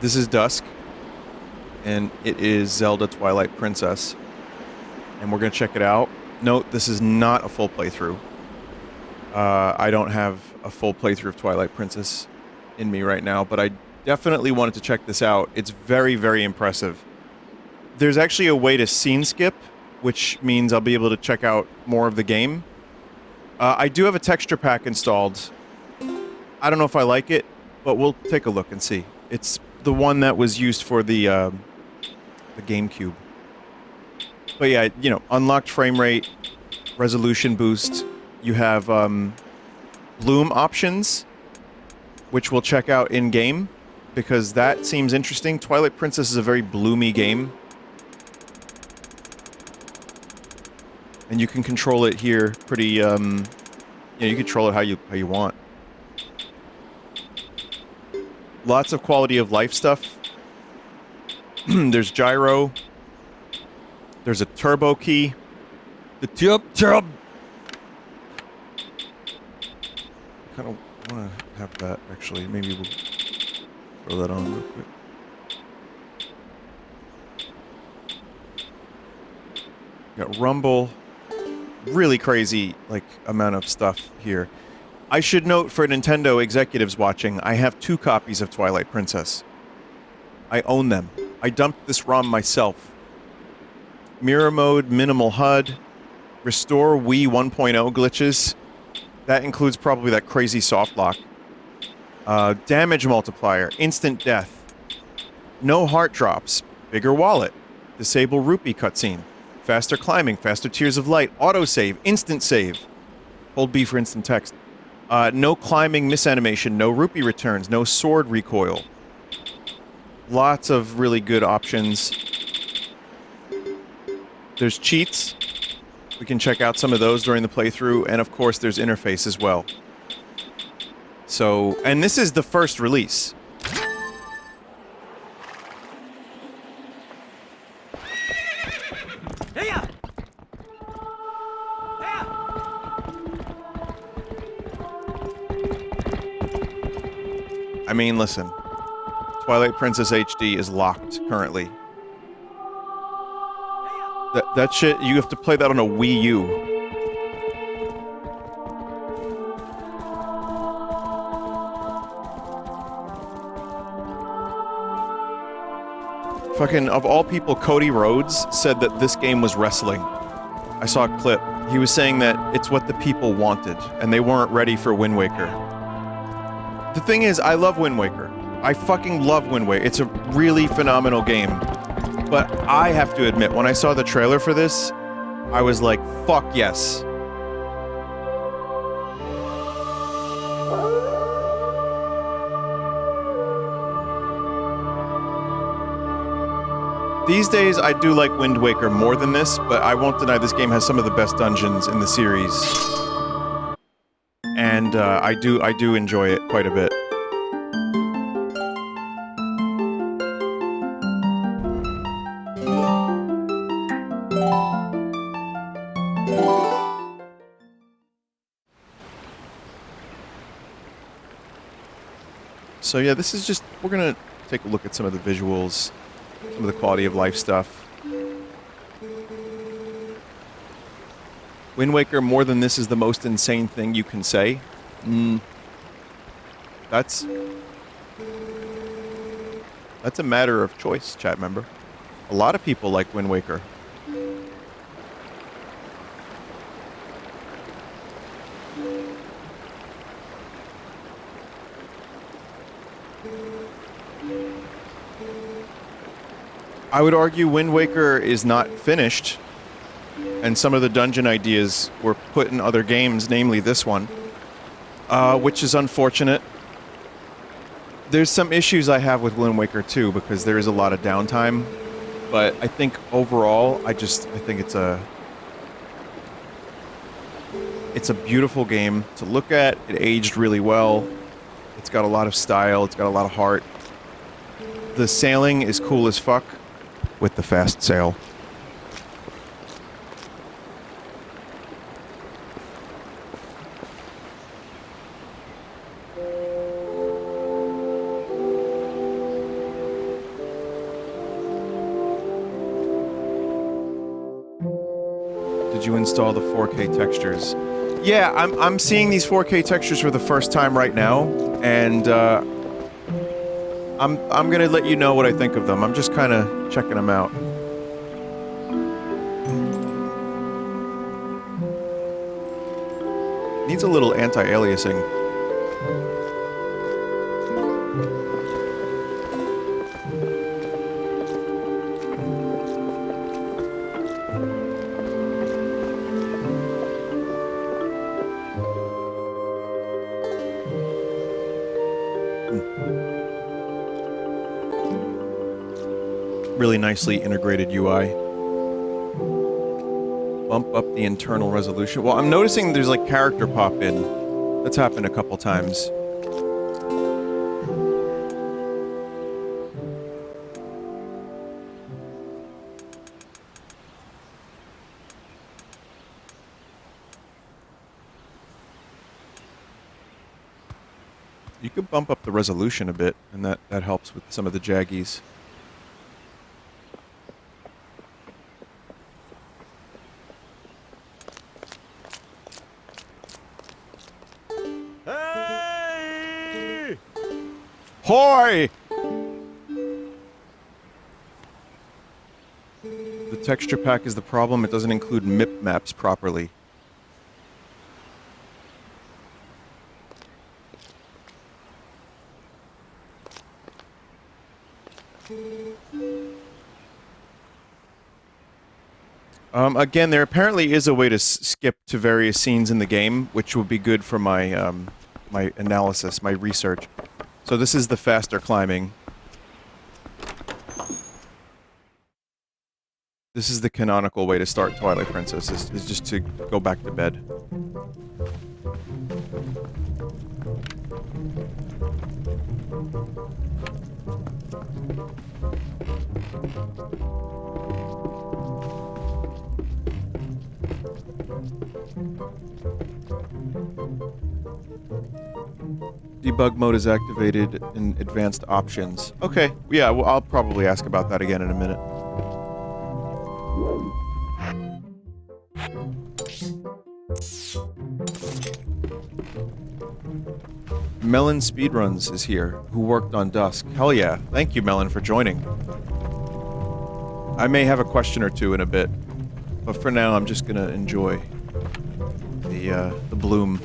This is Dusk, and it is Zelda Twilight Princess, and we're going to check it out. Note, this is not a full playthrough. I don't have a full playthrough of Twilight Princess in me right now, but I definitely wanted to check this out. It's very, very impressive. There's actually a way to scene skip, which means I'll be able to check out more of the game. I do have a texture pack installed. I don't know if I like it, but we'll take a look and see. It's the one that was used for the GameCube. But yeah, you know, unlocked frame rate, resolution boost. You have bloom options, which we'll check out in-game, because that seems interesting. Twilight Princess is a very bloomy game. And you can control it here pretty, you know, you control it how you want. Lots of quality of life stuff. There's gyro. There's a turbo key. The tub. I kind of want to have that, actually. Maybe we'll throw that on real quick. Got rumble. Really crazy, like, amount of stuff here. I should note for Nintendo executives watching, I have 2 copies of Twilight Princess. I own them. I dumped this ROM myself. Mirror mode, minimal HUD, restore Wii 1.0 glitches. That includes probably that crazy soft lock. Damage multiplier, instant death. No heart drops, bigger wallet. Disable rupee cutscene. Faster climbing, faster tears of light, autosave, instant save. Hold B for instant text. No climbing misanimation, no rupee returns, no sword recoil. Lots of really good options. There's cheats. We can check out some of those during the playthrough, and of course there's interface as well. So, and this is the first release. I mean, listen. Twilight Princess HD is locked currently. That shit, you have to play that on a Wii U. Fucking, of all people, Cody Rhodes said that this game was wrestling. I saw a clip. He was saying that it's what the people wanted, and they weren't ready for Wind Waker. The thing is, I love Wind Waker. I fucking love Wind Waker. It's a really phenomenal game. But I have to admit, when I saw the trailer for this, I was like, fuck yes. These days, I do like Wind Waker more than this, but I won't deny this game has some of the best dungeons in the series. And I do enjoy it quite a bit. So yeah, this is just, we're gonna take a look at some of the visuals, some of the quality of life stuff. Wind Waker, more than this, is the most insane thing you can say. That's a matter of choice, chat member. A lot of people like Wind Waker. I would argue Wind Waker is not finished, and some of the dungeon ideas were put in other games, namely this one, which is unfortunate. There's some issues I have with Wind Waker too, because there is a lot of downtime, but I think overall, I think it's a beautiful game to look at. It aged really well. It's got a lot of style. It's got a lot of heart. The sailing is cool as fuck with the fast sail. Did you install the 4K textures? Yeah, I'm seeing these 4K textures for the first time right now, and I'm gonna let you know what I think of them. I'm just kind of checking them out. Needs a little anti-aliasing. Really nicely integrated UI. Bump up the internal resolution. Well, I'm noticing there's like character pop in. That's happened a couple times. You could bump up the resolution a bit, and that helps with some of the jaggies. Hoy! The texture pack is the problem. It doesn't include MIP maps properly. Again, there apparently is a way to skip to various scenes in the game, which would be good for my, my analysis, my research. So this is the faster climbing. This is the canonical way to start Twilight Princess, is just to go back to bed. Debug mode is activated in advanced options. Okay, yeah, well, I'll probably ask about that again in a minute. Melon Speedruns is here, who worked on Dusk. Hell yeah. Thank you, Melon, for joining. I may have a question or two in a bit, but for now I'm just gonna enjoy the bloom.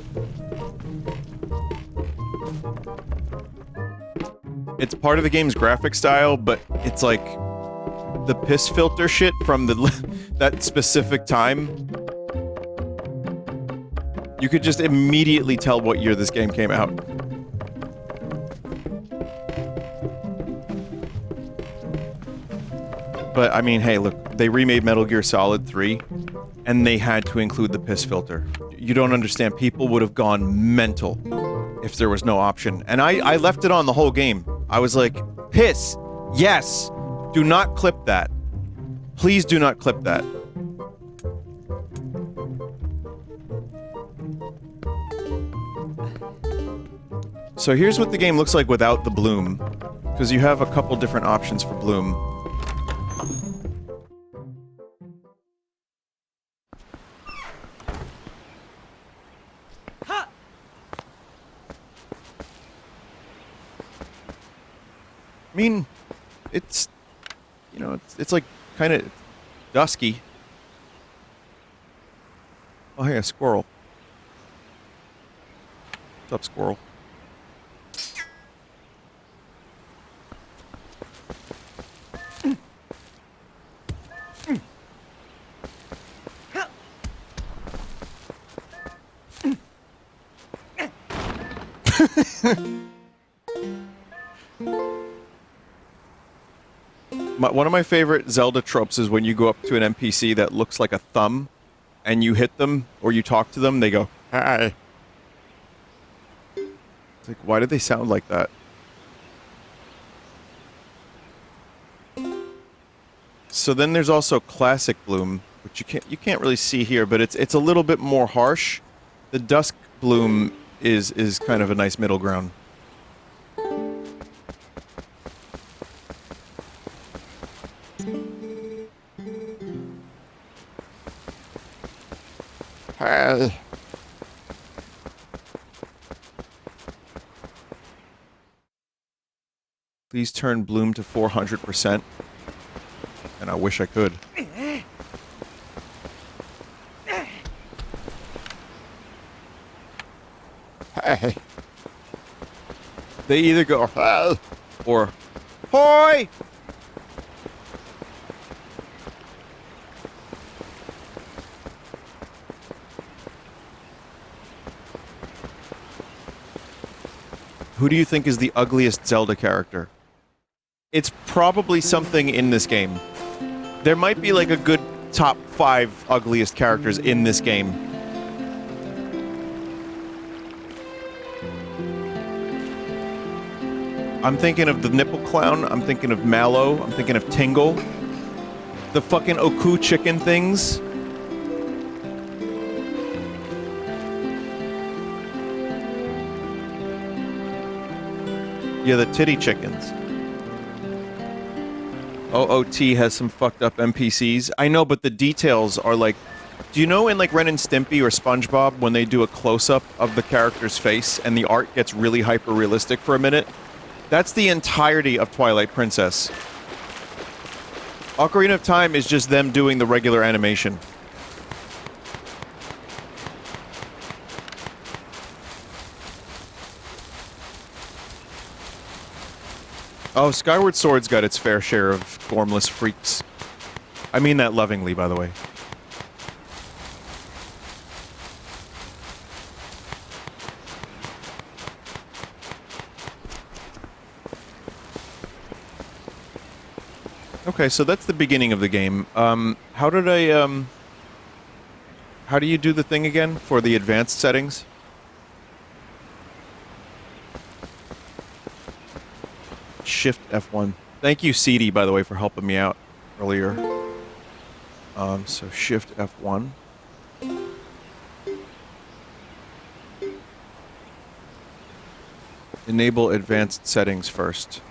It's part of the game's graphic style, but it's like the piss filter shit from the that specific time. You could just immediately tell what year this game came out. But I mean, hey, look, they remade Metal Gear Solid 3, and they had to include the piss filter. You don't understand, people would have gone mental if there was no option. And I left it on the whole game. I was like, piss, yes, do not clip that. Please do not clip that. So here's what the game looks like without the bloom, because you have a couple different options for bloom. I mean, it's, you know, it's like kind of dusky. Oh, hey, a squirrel. What's up, squirrel? One of my favorite Zelda tropes is when you go up to an NPC that looks like a thumb, and you hit them, or you talk to them, they go, hi. It's like, why do they sound like that? So then there's also Classic Bloom, which you can't really see here, but it's a little bit more harsh. The Dusk Bloom is kind of a nice middle ground. Please turn bloom to 400%. And I wish I could. Hey. They either go or hoy. Who do you think is the ugliest Zelda character? It's probably something in this game. There might be like a good top 5 ugliest characters in this game. I'm thinking of the nipple clown, I'm thinking of Malo, I'm thinking of Tingle. The fucking Oku chicken things. Yeah, the titty chickens. OOT has some fucked up NPCs. I know, but the details are like... Do you know in like Ren and Stimpy or SpongeBob when they do a close-up of the character's face and the art gets really hyper-realistic for a minute? That's the entirety of Twilight Princess. Ocarina of Time is just them doing the regular animation. Oh, Skyward Sword's got its fair share of formless freaks. I mean that lovingly, by the way. Okay, so that's the beginning of the game. How do you do the thing again for the advanced settings? Shift F1. Thank you, CD, by the way, for helping me out earlier. So Shift F1. Enable advanced settings first.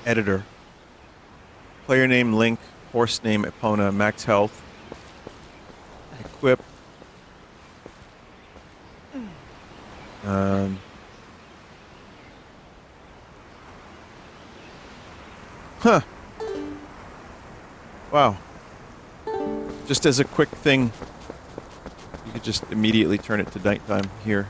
Editor. Player name Link, horse name Epona, max health. Equip. Huh. Wow. Just as a quick thing, you could just immediately turn it to nighttime here.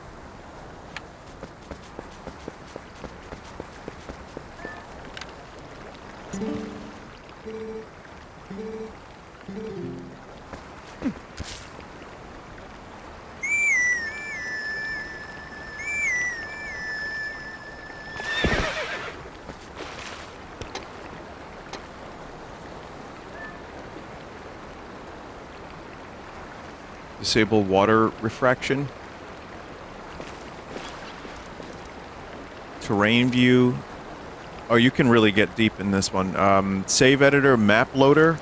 Disable water refraction. Terrain view. Oh, you can really get deep in this one. Save editor, map loader.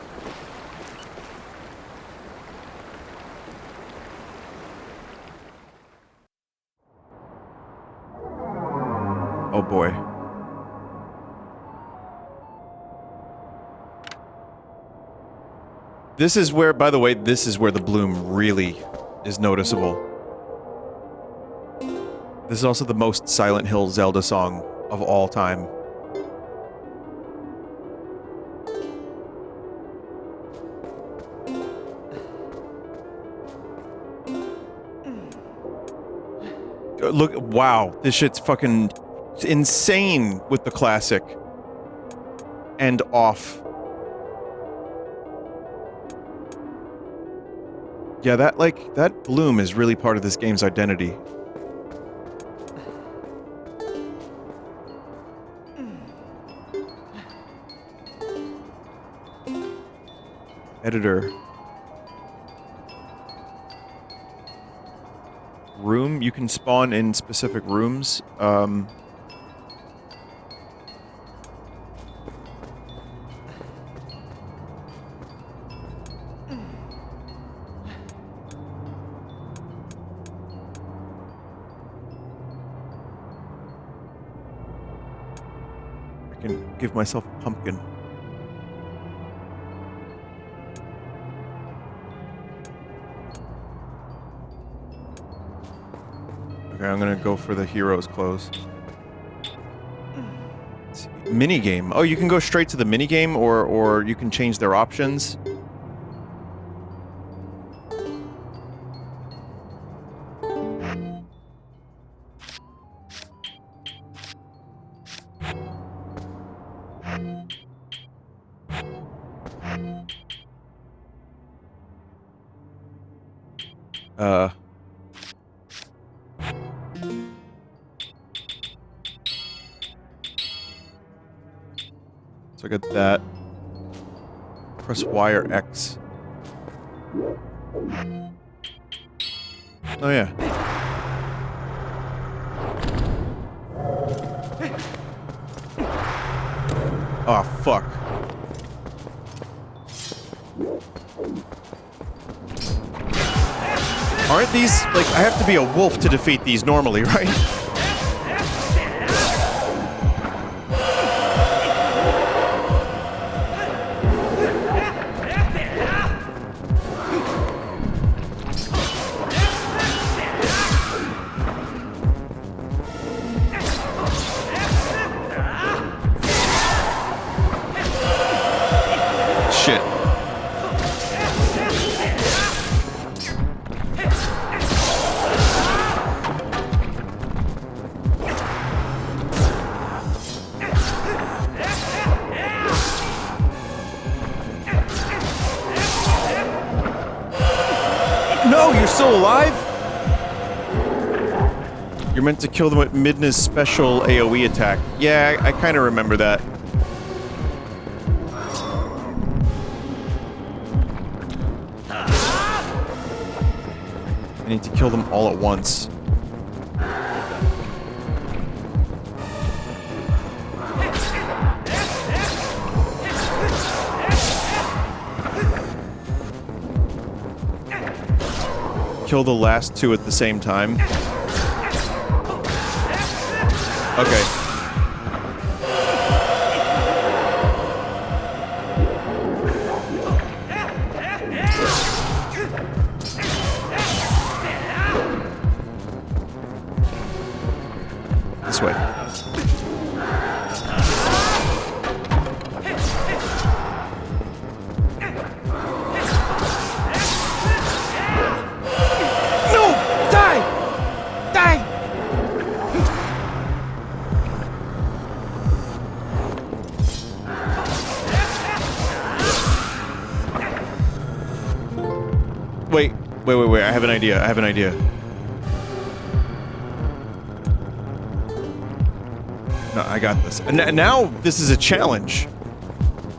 Oh boy. This is where, by the way, this is where the bloom really is noticeable. This is also the most Silent Hill Zelda song of all time. Look, wow, this shit's fucking insane with the classic. And off. Yeah, that bloom is really part of this game's identity. Editor. Room, you can spawn in specific rooms. can give myself a pumpkin. Okay, I'm gonna go for the hero's clothes. Minigame. Oh, you can go straight to the minigame, or you can change their options. So I got that. Press Y or X. Oh yeah. Oh fuck. Aren't these, like, I have to be a wolf to defeat these normally, right? Shit. No, you're still alive? You're meant to kill them with Midna's special AoE attack. Yeah, I kind of remember that. I need to kill them all at once. Kill the last two at the same time. Okay. This way. Wait, I have an idea, No, I got this. And now, this is a challenge!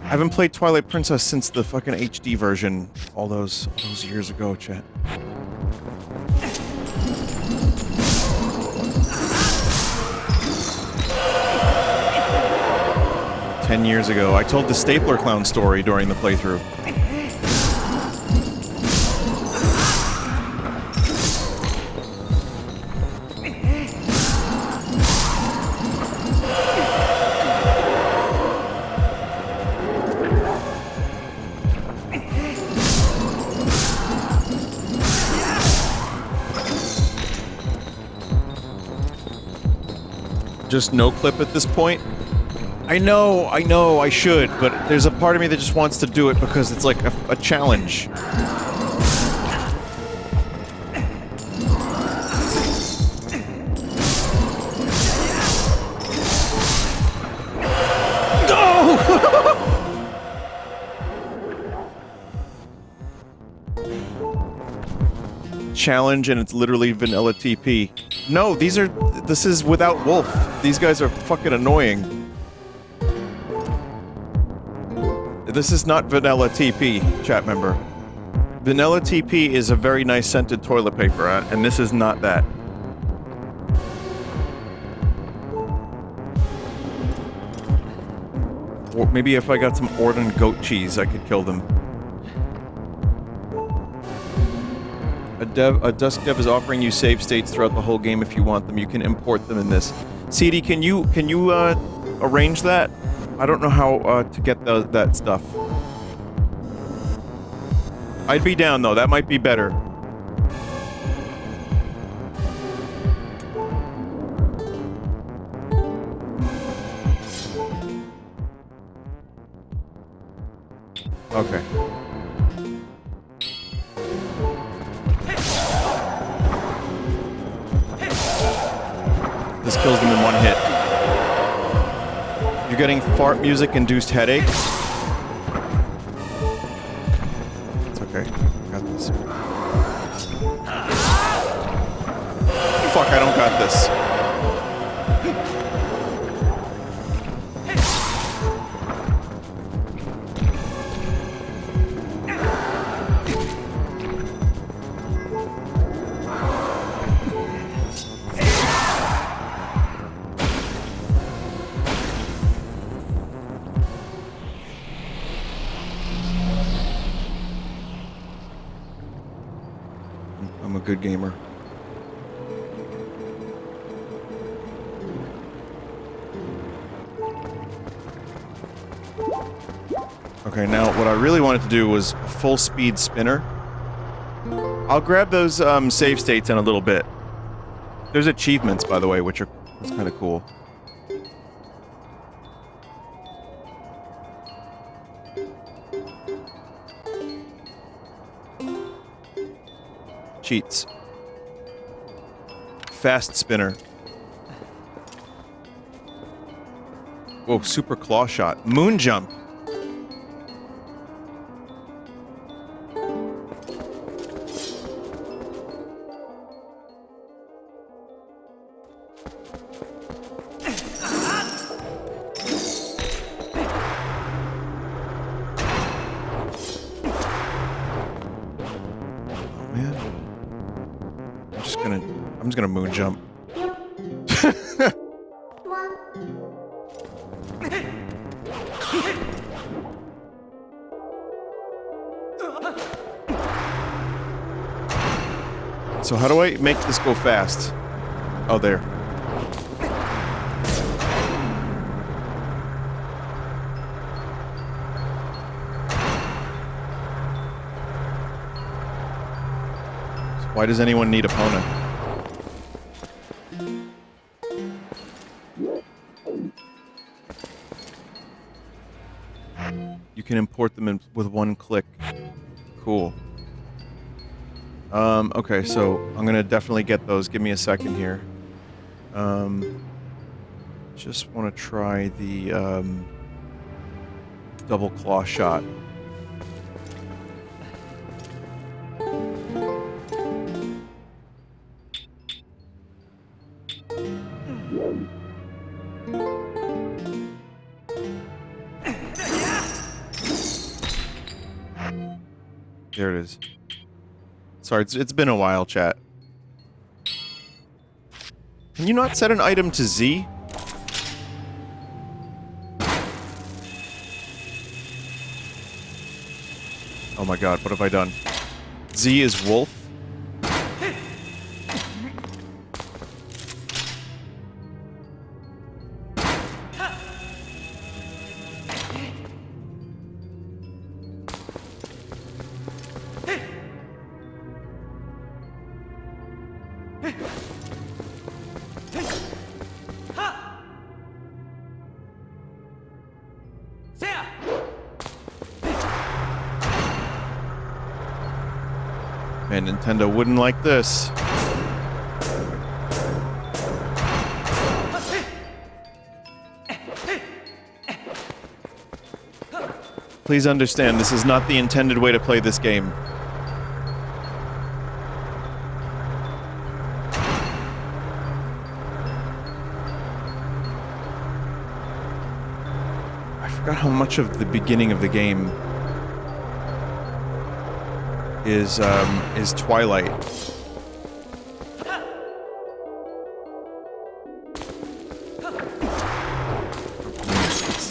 I haven't played Twilight Princess since the fucking HD version all those years ago, chat. "10 years ago. I told the Stapler Clown story during the playthrough. Just no clip at this point? I know, I should, but there's a part of me that just wants to do it because it's like a challenge. Challenge, and it's literally vanilla TP. No, this is without Wolf. These guys are fucking annoying. This is not vanilla TP, chat member. Vanilla TP is a very nice scented toilet paper, and this is not that. Or maybe if I got some Orden goat cheese, I could kill them. A Dusk Dev is offering you save states throughout the whole game if you want them. You can import them in this. CD, can you arrange that? I don't know how to get that stuff. I'd be down though. That might be better. Okay. This kills them in one hit. You're getting fart music-induced headache. It's okay. Got this. Fuck, I don't got this. I'm a good gamer. Okay, now what I really wanted to do was a full speed spinner. I'll grab those save states in a little bit. There's achievements, by the way, which are kind of cool. Cheats. Fast spinner. Whoa, super claw shot. Moon jump. I'm just gonna moon jump. So how do I make this go fast? Oh, there. So why does anyone need opponent? You can import them in with one click. Cool. Okay, so I'm gonna definitely get those. Give me a second here. Just want to try the, double claw shot. There it is. Sorry, it's been a while, chat. Can you not set an item to Z? Oh my god, what have I done? Z is wolf? Man, Nintendo wouldn't like this. Please understand, this is not the intended way to play this game. I forgot how much of the beginning of the game is Twilight.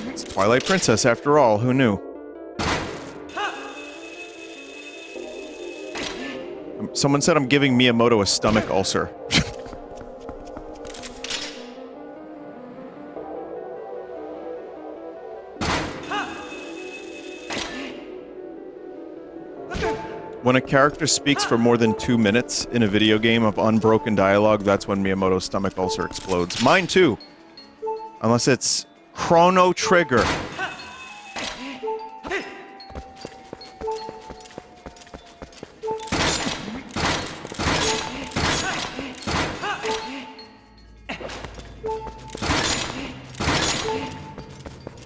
It's Twilight Princess after all, who knew? Someone said I'm giving Miyamoto a stomach ulcer. When a character speaks for more than 2 minutes in a video game of unbroken dialogue, that's when Miyamoto's stomach ulcer explodes. Mine too! Unless it's Chrono Trigger.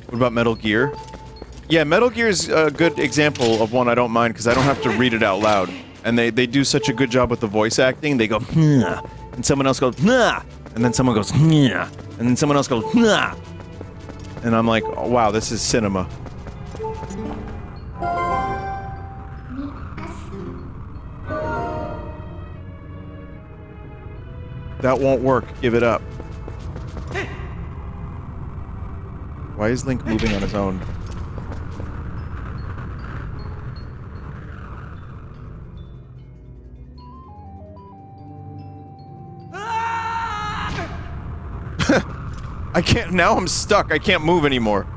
What about Metal Gear? Yeah, Metal Gear's a good example of one I don't mind because I don't have to read it out loud. And they do such a good job with the voice acting. They go, "Nah," and someone else goes, "Nah," and then someone goes, "Nah," and then someone else goes, "Nah." And I'm like, oh, wow, this is cinema. That won't work. Give it up. Why is Link moving on his own? I can't- now I'm stuck. I can't move anymore.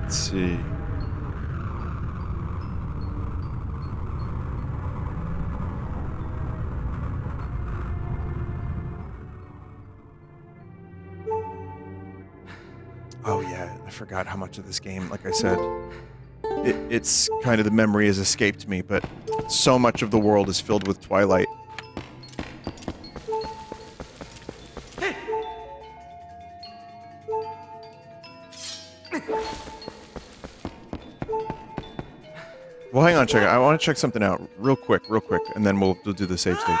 Let's see. Oh yeah, I forgot how much of this game, like I said, it's kind of the memory has escaped me, but so much of the world is filled with Twilight. Well, hang on a second. I want to check something out real quick, and then we'll do the save states.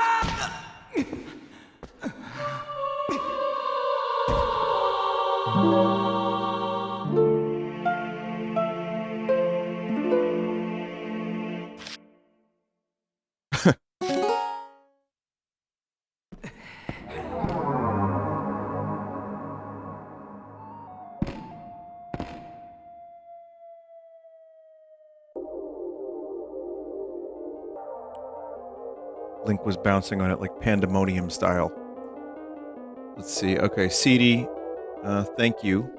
Link was bouncing on it like pandemonium style. Let's see. Okay, CD, thank you.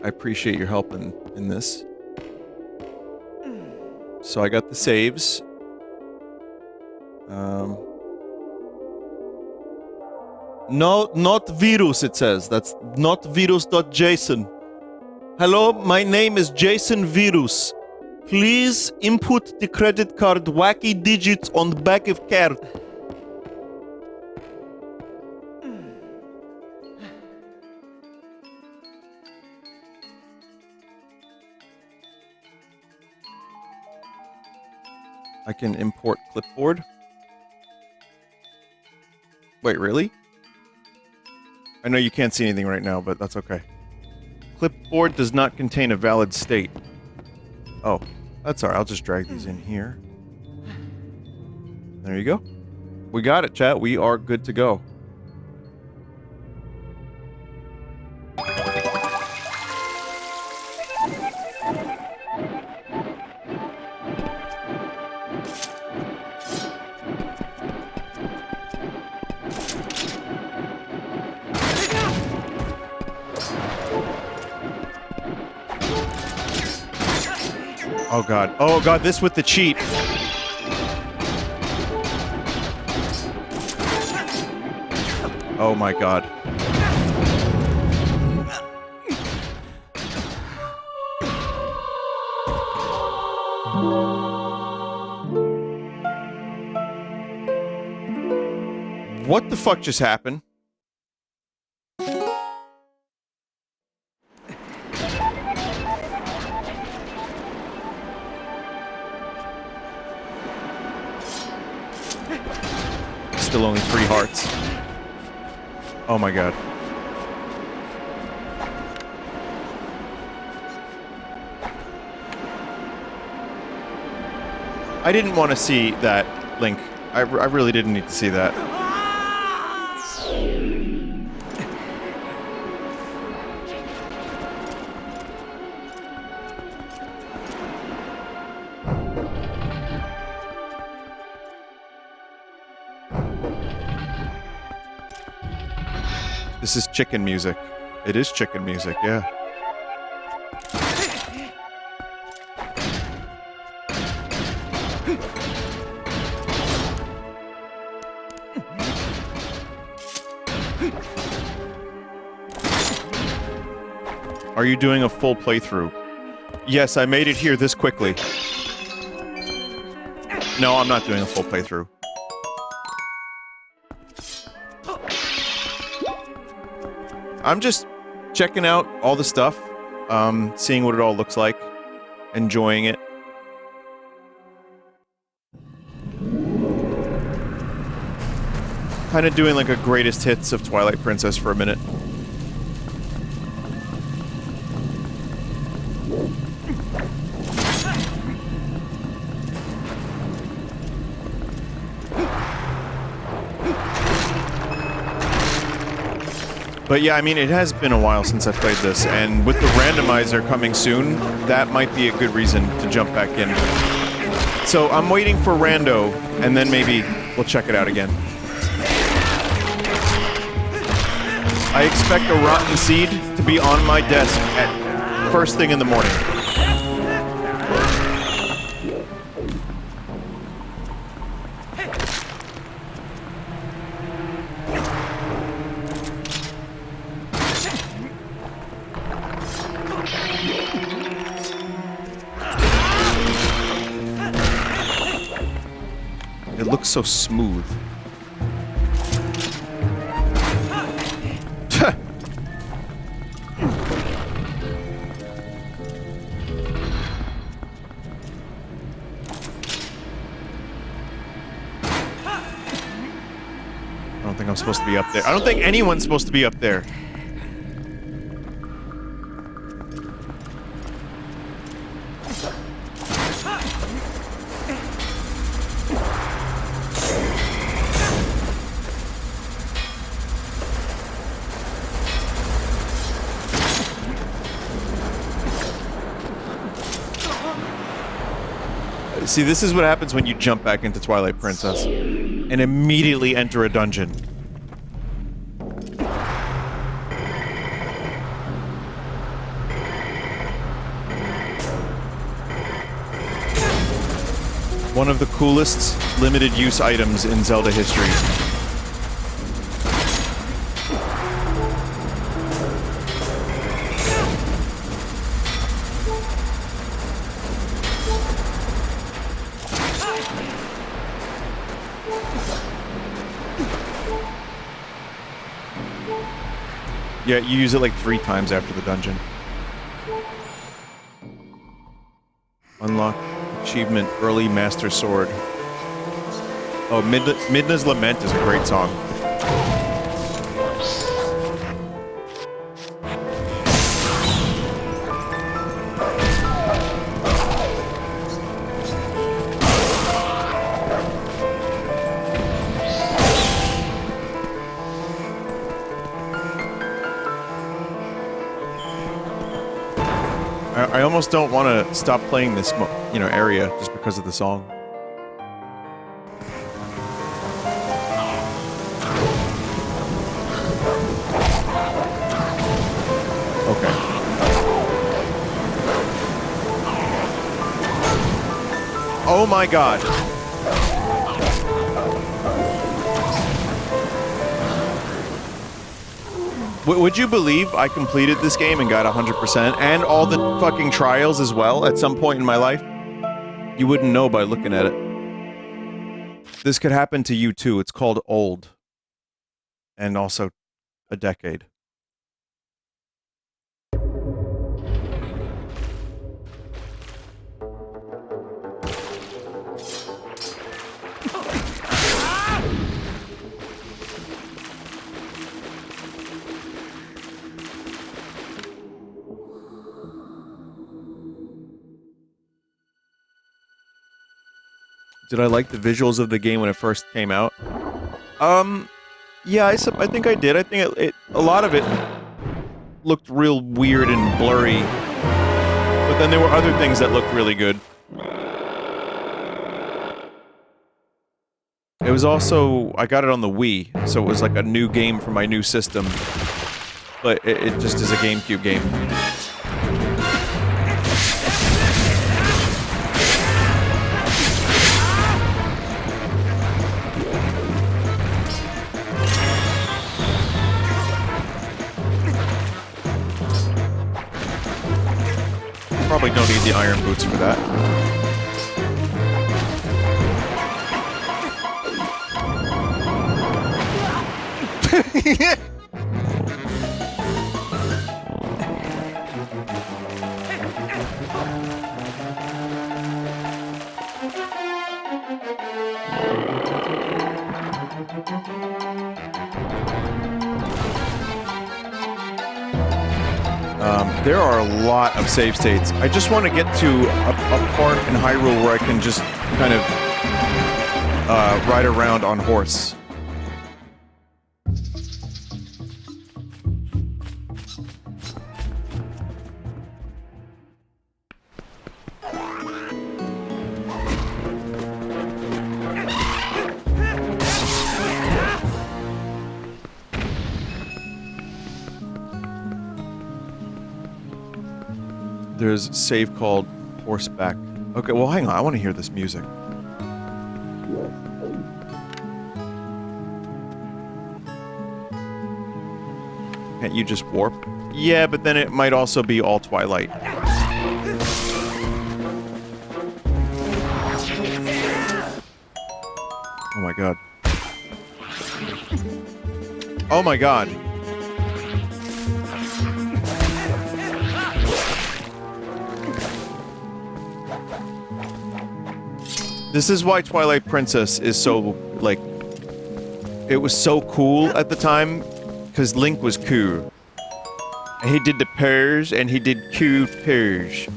I appreciate your help in this. So I got the saves. No, not virus, it says. That's not virus.json. Hello, my name is Jason Virus. Please input the credit card wacky digits on the back of card. I can import clipboard. Wait, really? I know you can't see anything right now, but that's okay. Clipboard does not contain a valid state. Oh, that's alright. I'll just drag these in here. There you go. We got it, chat. We are good to go. Oh god. Oh god, this with the cheat. Oh my god. What the fuck just happened? Still only 3 hearts. Oh my god. I didn't want to see that, Link. I really didn't need to see that. This is chicken music. It is chicken music, yeah. Are you doing a full playthrough? Yes, I made it here this quickly. No, I'm not doing a full playthrough. I'm just checking out all the stuff, seeing what it all looks like, enjoying it. Kind of doing like a greatest hits of Twilight Princess for a minute. But yeah, I mean, it has been a while since I played this, and with the randomizer coming soon, that might be a good reason to jump back in. So I'm waiting for Rando, and then maybe we'll check it out again. I expect a rotten seed to be on my desk at first thing in the morning. It looks so smooth. I don't think I'm supposed to be up there. I don't think anyone's supposed to be up there. See, this is what happens when you jump back into Twilight Princess and immediately enter a dungeon. One of the coolest limited use items in Zelda history. Yeah, you use it like 3 times after the dungeon. Unlock achievement, early master sword. Oh, Midna's Lament is a great song. I almost don't want to stop playing this, area just because of the song. Okay. Oh my god. Would you believe I completed this game and got 100% and all the fucking trials as well at some point in my life? You wouldn't know by looking at it. This could happen to you too. It's called old. And also a decade. Did I like the visuals of the game when it first came out? Yeah, I think I did. I think a lot of it looked real weird and blurry. But then there were other things that looked really good. It was also... I got it on the Wii, so it was like a new game for my new system. but it just is a GameCube game. Probably don't need the iron boots for that. There are a lot of save states. I just want to get to a part in Hyrule where I can just kind of ride around on horse. There's a save called Horseback. Okay, well, hang on. I want to hear this music. Can't you just warp? Yeah, but then it might also be all Twilight. Oh my god. Oh my god. This is why Twilight Princess is so, like... It was so cool at the time, because Link was cool. And he did the purrs, and he did cool purrs.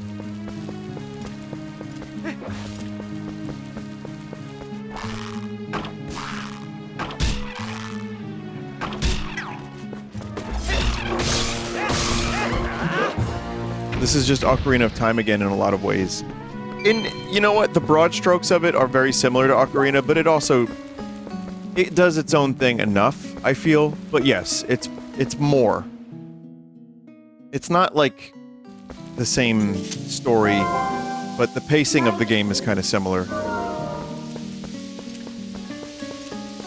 This is just Ocarina of Time again in a lot of ways. You know what? The broad strokes of it are very similar to Ocarina, but it also... It does its own thing enough, I feel. But yes, it's more. It's not like the same story, but the pacing of the game is kind of similar.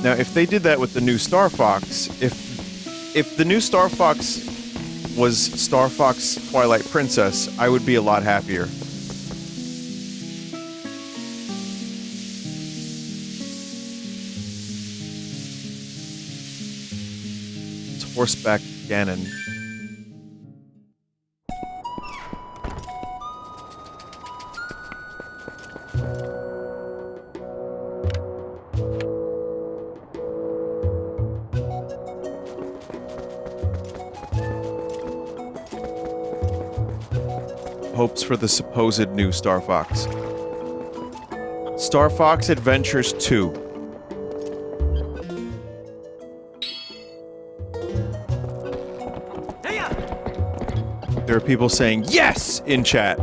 Now, if they did that with the new Star Fox, if the new Star Fox was Star Fox Twilight Princess, I would be a lot happier. Horseback Ganon. Hopes for the supposed new Star Fox. Star Fox Adventures 2. There are people saying yes in chat,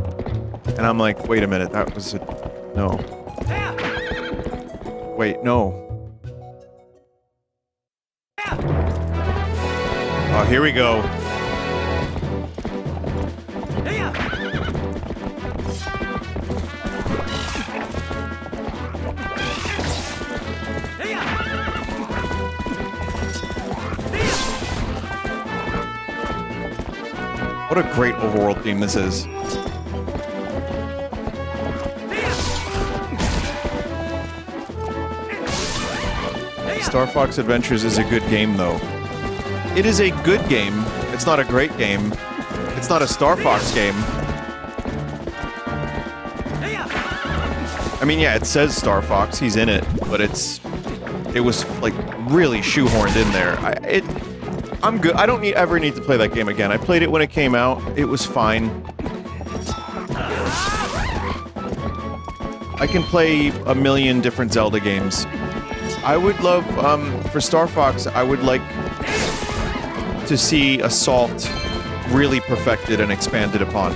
and I'm like, wait a minute, that was a no. Wait, no. Oh, here we go. What a great overworld theme this is. Star Fox Adventures is a good game, though. It is a good game. It's not a great game. It's not a Star Fox game. I mean, yeah, it says Star Fox. He's in it, but it was, like, really shoehorned in there. I'm good. I don't ever need to play that game again. I played it when it came out. It was fine. I can play a million different Zelda games. I would love, for Star Fox, I would like to see Assault really perfected and expanded upon.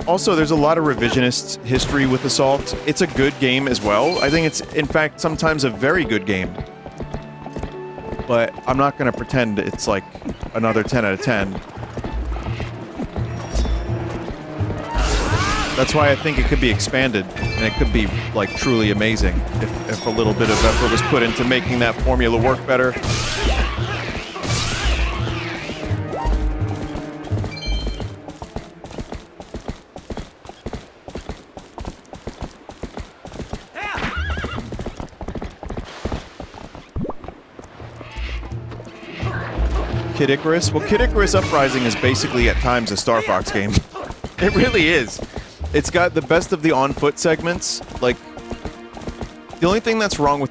Also, there's a lot of revisionist history with Assault. It's a good game as well. I think it's, in fact, sometimes a very good game. But I'm not going to pretend it's like another 10 out of 10. That's why I think it could be expanded, and it could be, like, truly amazing if a little bit of effort was put into making that formula work better. Kid Icarus? Well, Kid Icarus Uprising is basically at times a Star Fox game. It really is. It's got the best of the on-foot segments. Like, the only thing that's wrong with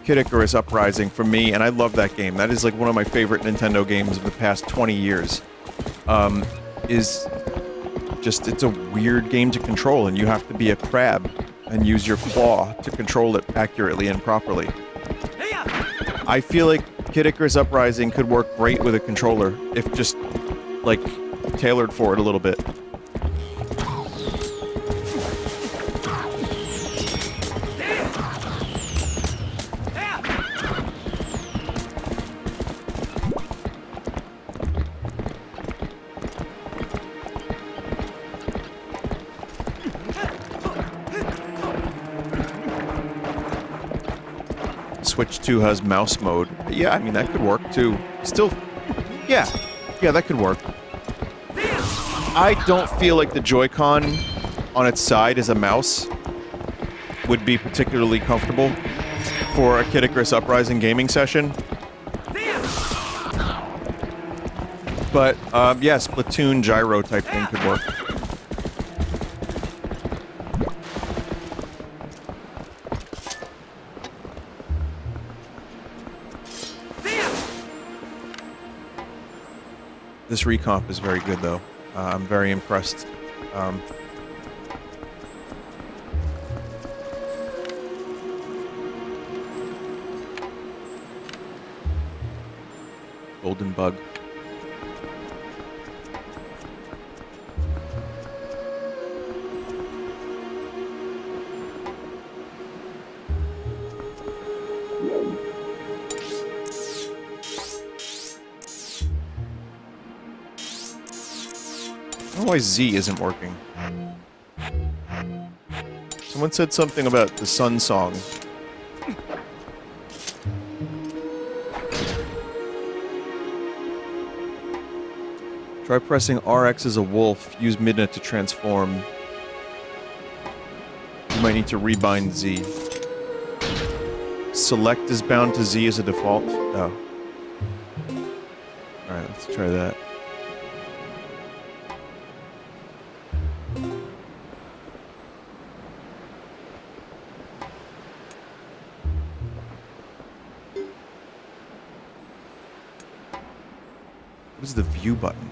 Kid Icarus Uprising for me, and I love that game, that is like one of my favorite Nintendo games of the past 20 years, is just, it's a weird game to control, and you have to be a crab and use your claw to control it accurately and properly. I feel like Kid Icarus Uprising could work great with a controller, if just, like, tailored for it a little bit. Switch 2 has mouse mode. Yeah, I mean, that could work, too. Still, yeah. Yeah, that could work. I don't feel like the Joy-Con on its side as a mouse would be particularly comfortable for a Kid Icarus Uprising gaming session. But, yeah, Splatoon gyro type thing could work. This Recomp is very good, though. I'm very impressed. Golden Bug. I don't know why Z isn't working. Someone said something about the Sun Song. Try pressing RX as a wolf. Use Midna to transform. You might need to rebind Z. Select is bound to Z as a default. Oh. Alright, let's try that. What is the view button?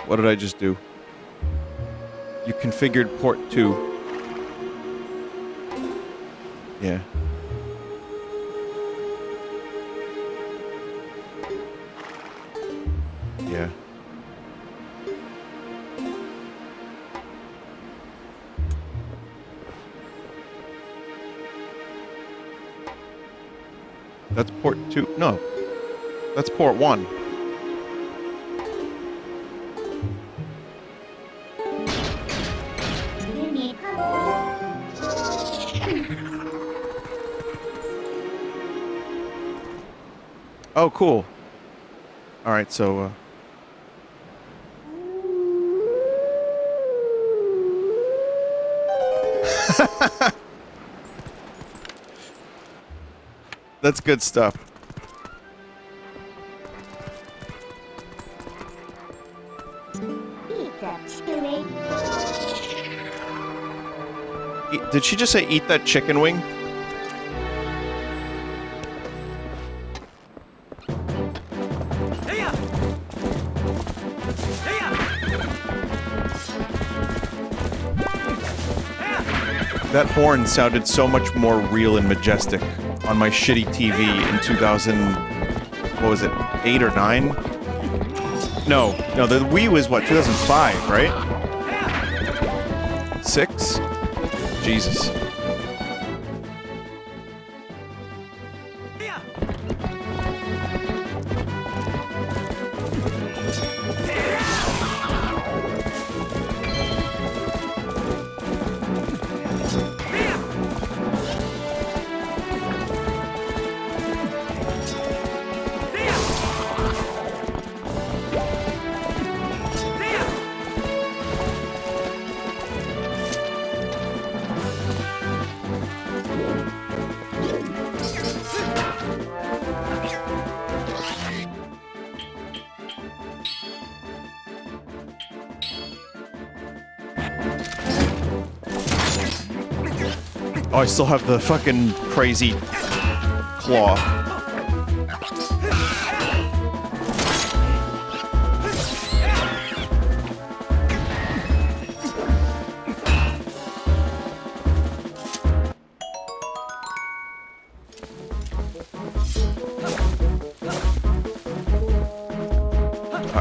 What did I just do? You configured port 2. Yeah. Yeah. That's port 2. No. That's port 1. Oh, cool. Alright, so, that's good stuff. Did she just say eat that chicken wing? That horn sounded so much more real and majestic on my shitty TV in 2000. What was it? 8 or 9? No, the Wii was what, 2005, right? 6? Jesus. Oh, I still have the fucking crazy claw.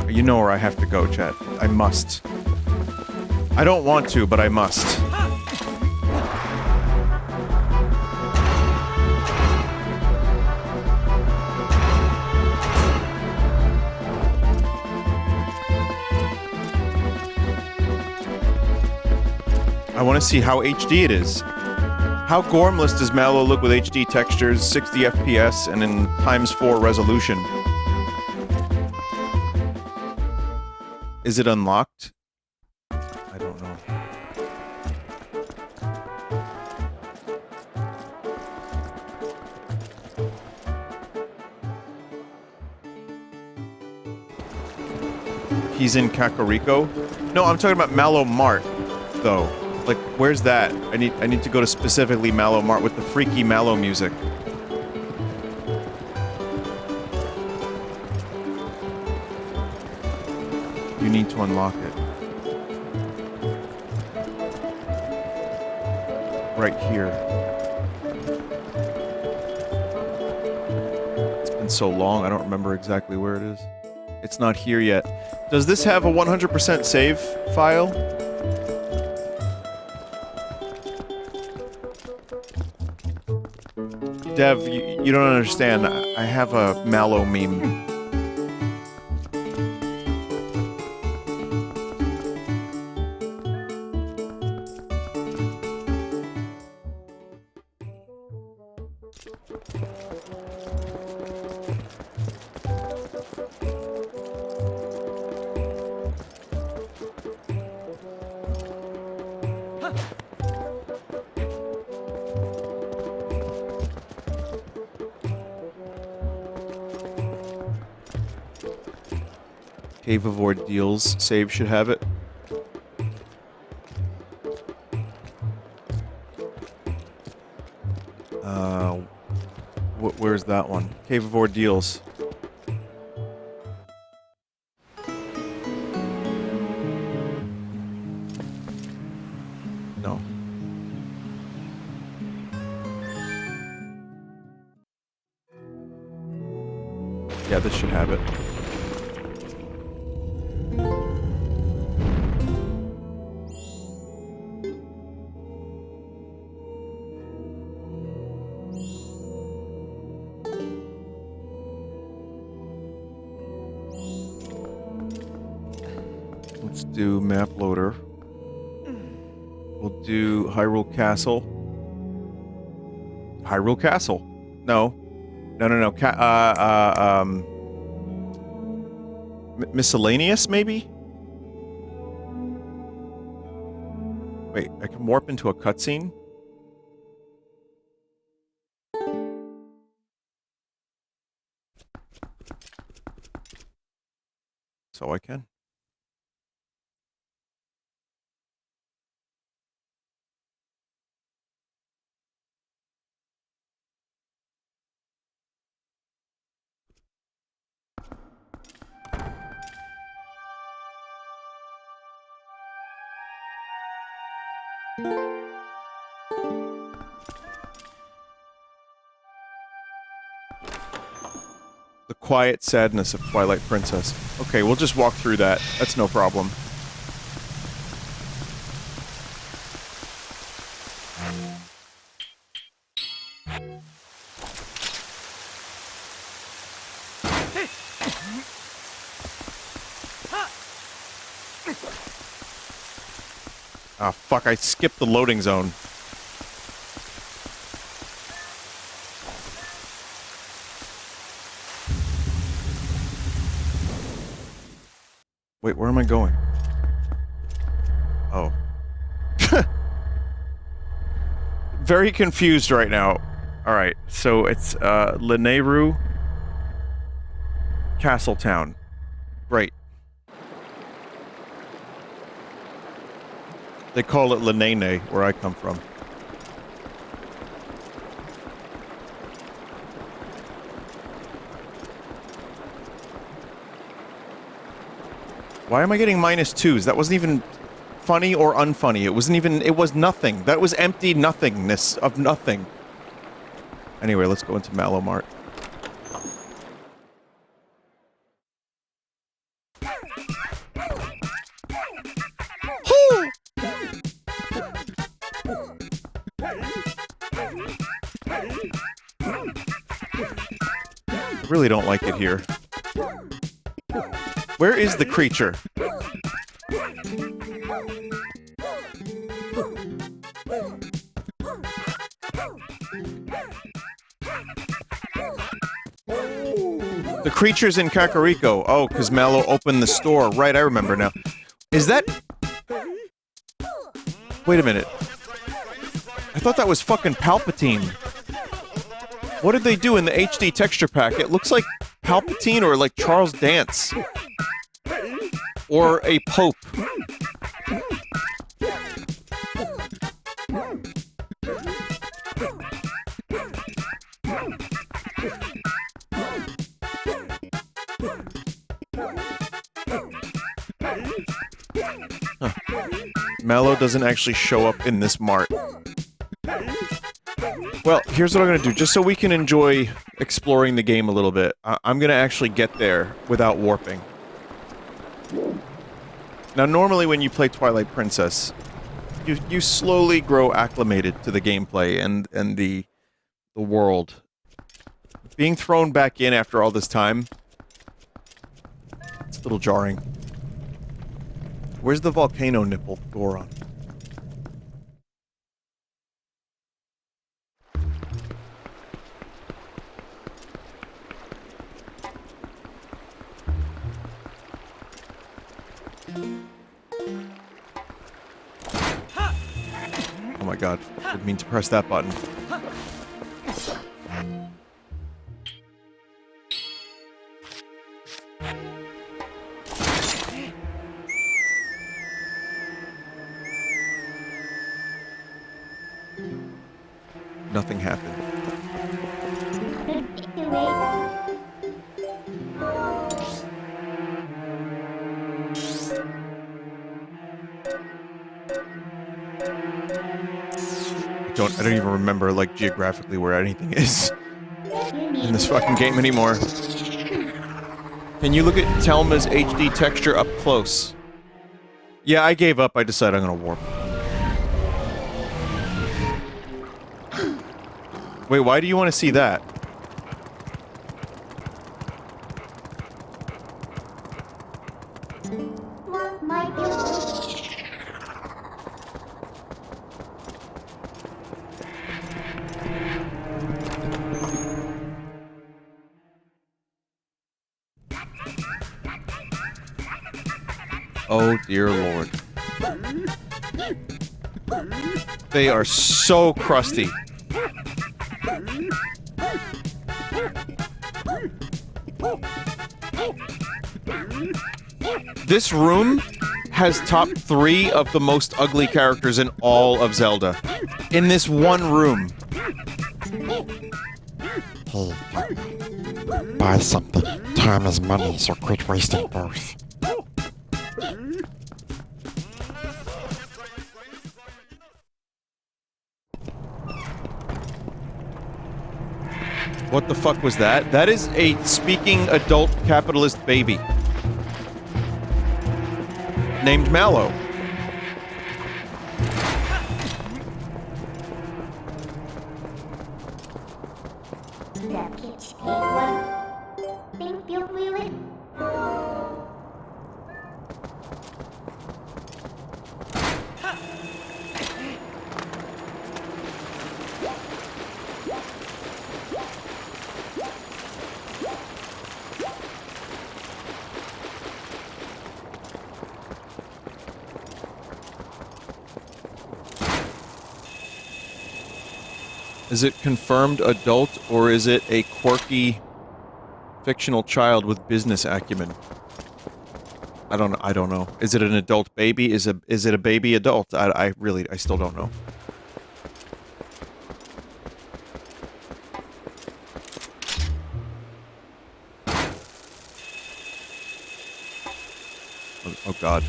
You know where I have to go, chat. I must. I don't want to, but I must. I want to see how HD it is. How gormless does Malo look with HD textures, 60 FPS, and in ×4 resolution? Is it unlocked? I don't know. He's in Kakariko? No, I'm talking about Malo Mart, though. Like, where's that? I need to go to specifically Malo Mart with the freaky Malo music. You need to unlock it. Right here. It's been so long, I don't remember exactly where it is. It's not here yet. Does this have a 100% save file? Dev, you don't understand. I have a Malo meme. Cave of Ordeals. Save should have it. Where's that one? Cave of Ordeals. No. Yeah, this should have it. Let's do map loader. We'll do Hyrule Castle. Hyrule Castle. No. No. Miscellaneous, maybe? Wait, I can warp into a cutscene? So I can. The quiet sadness of Twilight Princess. Okay, we'll just walk through that. That's no problem. Ah, fuck, I skipped the loading zone. Wait, where am I going? Oh. Very confused right now. Alright, so it's, Lanayru Castletown. Great. They call it Lanene, where I come from. Why am I getting -2s? That wasn't even funny or unfunny. It wasn't even... It was nothing. That was empty nothingness of nothing. Anyway, let's go into Malo Mart. I really don't like it here. Where is the creature? The creature's in Kakariko. Oh, because Malo opened the store. Right, I remember now. Is that... Wait a minute. I thought that was fucking Palpatine. What did they do in the HD texture pack? It looks like Palpatine or like Charles Dance. Or a Pope. Huh. Malo doesn't actually show up in this mart. Well, here's what I'm gonna do, just so we can enjoy exploring the game a little bit. I'm gonna actually get there without warping. Now, normally when you play Twilight Princess, you slowly grow acclimated to the gameplay and the world. Being thrown back in after all this time, it's a little jarring. Where's the volcano nipple Goron? Oh my god, didn't mean to press that button. Nothing happened. I don't even remember, like, geographically where anything is in this fucking game anymore. Can you look at Telma's HD texture up close? Yeah, I gave up. I decided I'm gonna warp. Wait, why do you want to see that? Oh dear lord. They are so crusty. This room has top 3 of the most ugly characters in all of Zelda. In this one room. Hey, buy something. Time is money, so quit wasting both. What the fuck was that? That is a speaking adult capitalist baby. Named Malo. Is it confirmed adult, or is it a quirky, fictional child with business acumen? I don't know. Is it an adult baby? Is it a baby adult? I still don't know. Oh God.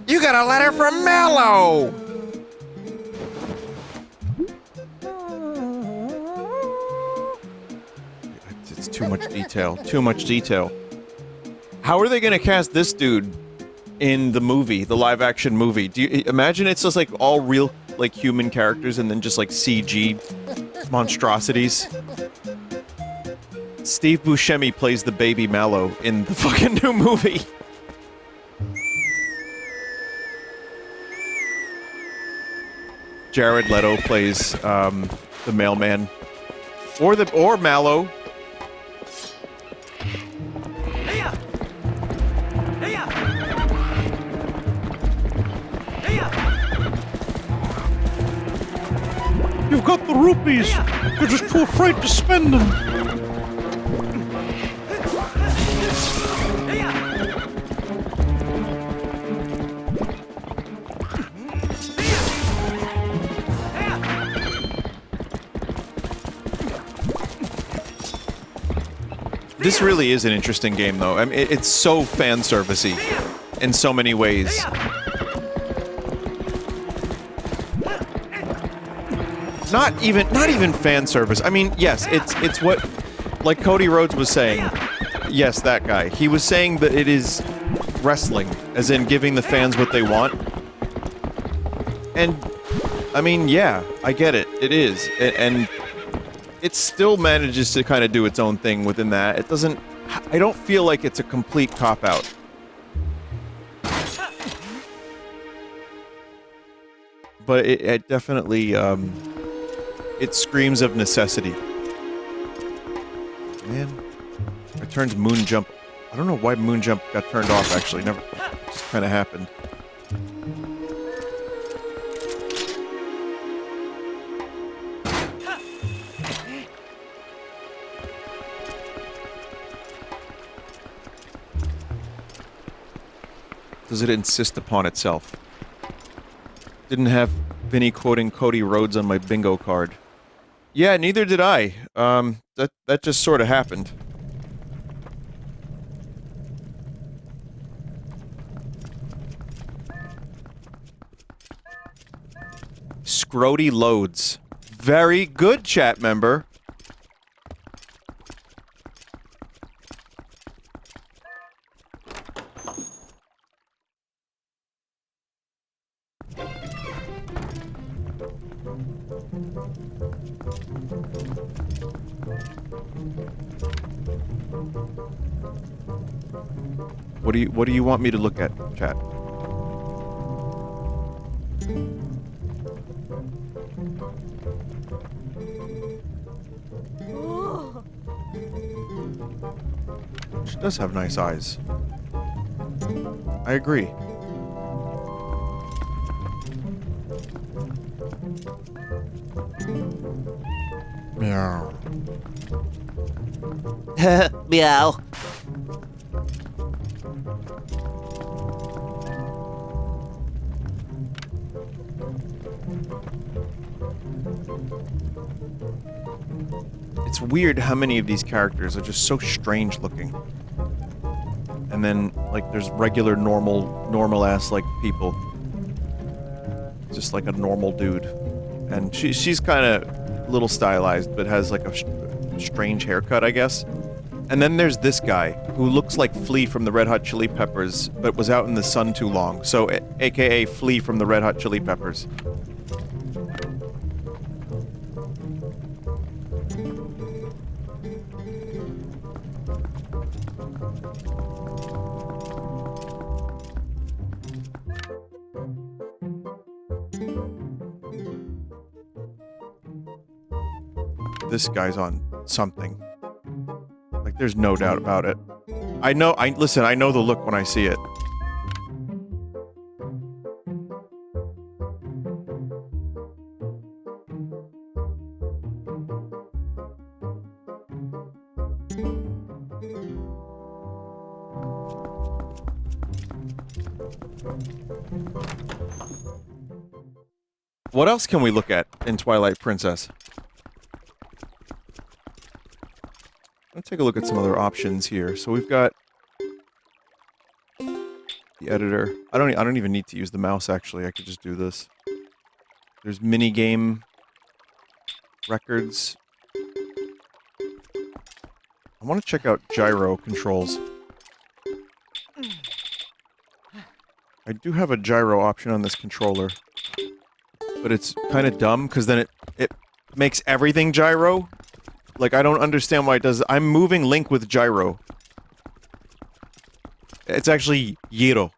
You got a letter from Malo! It's too much detail. Too much detail. How are they gonna cast this dude in the movie, the live-action movie? Do you imagine it's just like all real, like, human characters and then just like CG monstrosities? Steve Buscemi plays the baby Malo in the fucking new movie. Jared Leto plays the mailman, or Malo. You've got the rupees. You're just too afraid to spend them. This really is an interesting game, though. I mean, it's so fan-servicey in so many ways. Not even fan service. I mean, yes, it's what, like Cody Rhodes was saying. Yes, that guy. He was saying that it is wrestling, as in giving the fans what they want. And, I mean, yeah, I get it. It is. And it still manages to kind of do its own thing within that. It doesn't... I don't feel like it's a complete cop-out. But it definitely, it screams of necessity. Man, I turned Moon Jump. I don't know why Moon Jump got turned off, actually. Never... just kind of happened. Does it insist upon itself? Didn't have Vinny quoting Cody Rhodes on my bingo card. Yeah, neither did I. That just sort of happened. Scrody loads. Very good, chat member. What do you want me to look at, chat? She does have nice eyes. I agree. Meow. Meow. It's weird how many of these characters are just so strange looking. And then, like, there's regular normal-ass, like, people. Just like a normal dude. And she's kind of a little stylized, but has, like, a strange haircut, I guess. And then there's this guy, who looks like Flea from the Red Hot Chili Peppers, but was out in the sun too long. So, aka Flea from the Red Hot Chili Peppers. This guy's on something. Like, there's no doubt about it. Listen, I know the look when I see it. What else can we look at in Twilight Princess? Let's take a look at some other options here. So we've got the editor. I don't even need to use the mouse, actually. I could just do this. There's minigame records. I want to check out gyro controls. I do have a gyro option on this controller, but it's kind of dumb because then it makes everything gyro. Like, I don't understand why it does. I'm moving Link with gyro. It's actually gyro.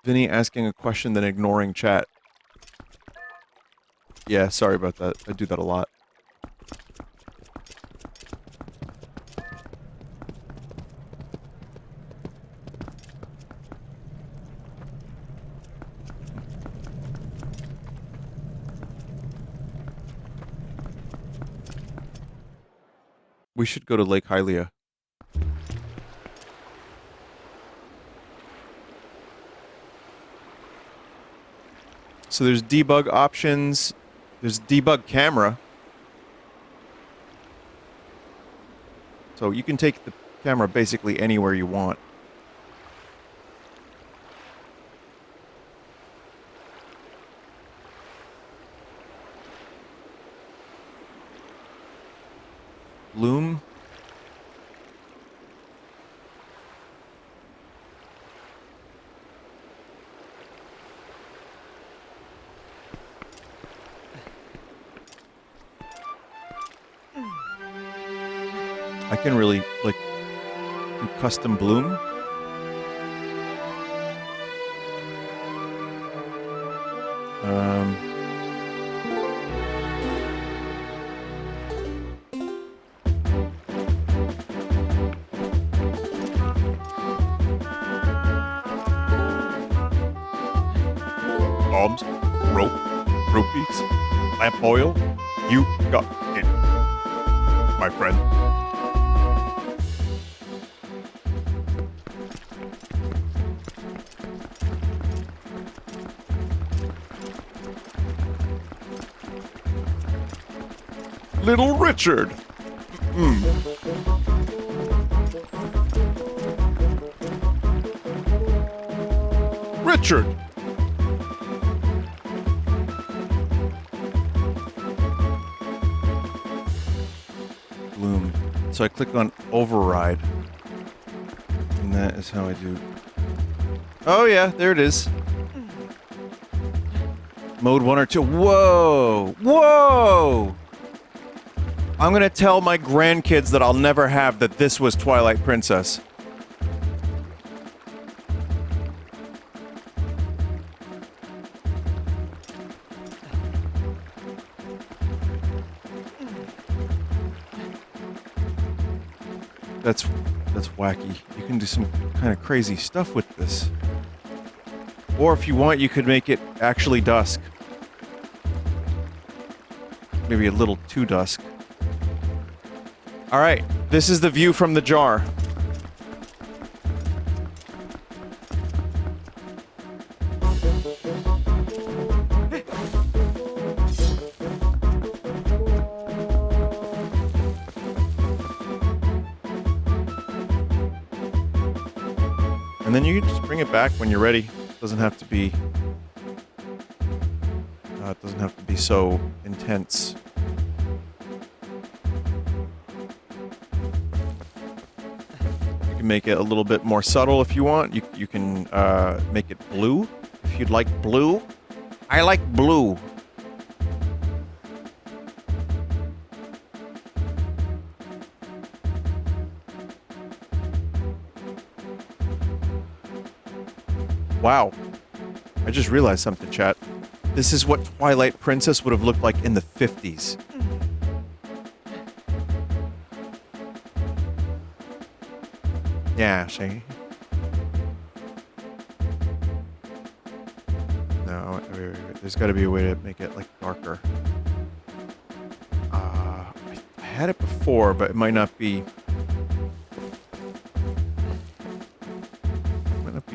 Vinny asking a question then ignoring chat. Yeah, sorry about that. I do that a lot. We should go to Lake Hylia. So there's debug options. There's debug camera. So you can take the camera basically anywhere you want. Loom. I can really, like, do custom bloom. Bombs, rope, rupees, lamp oil. You got it, my friend. Little Richard. Richard. Bloom. So I click on override. And that is how I do. Oh yeah, there it is. Mode 1 or 2. Whoa! Whoa! I'm gonna tell my grandkids that I'll never have that this was Twilight Princess. That's wacky. You can do some kind of crazy stuff with this. Or if you want, you could make it actually dusk. Maybe a little too dusk. Alright, this is the view from the jar. And then you can just bring it back when you're ready. It doesn't have to be... it doesn't have to be so intense. You can make it a little bit more subtle if you want. You can make it blue if you'd like blue. I like blue. Wow. I just realized something, chat. This is what Twilight Princess would have looked like in the 50s. Yeah, see? No, there's got to be a way to make it, like, darker. I had it before, but it might not be...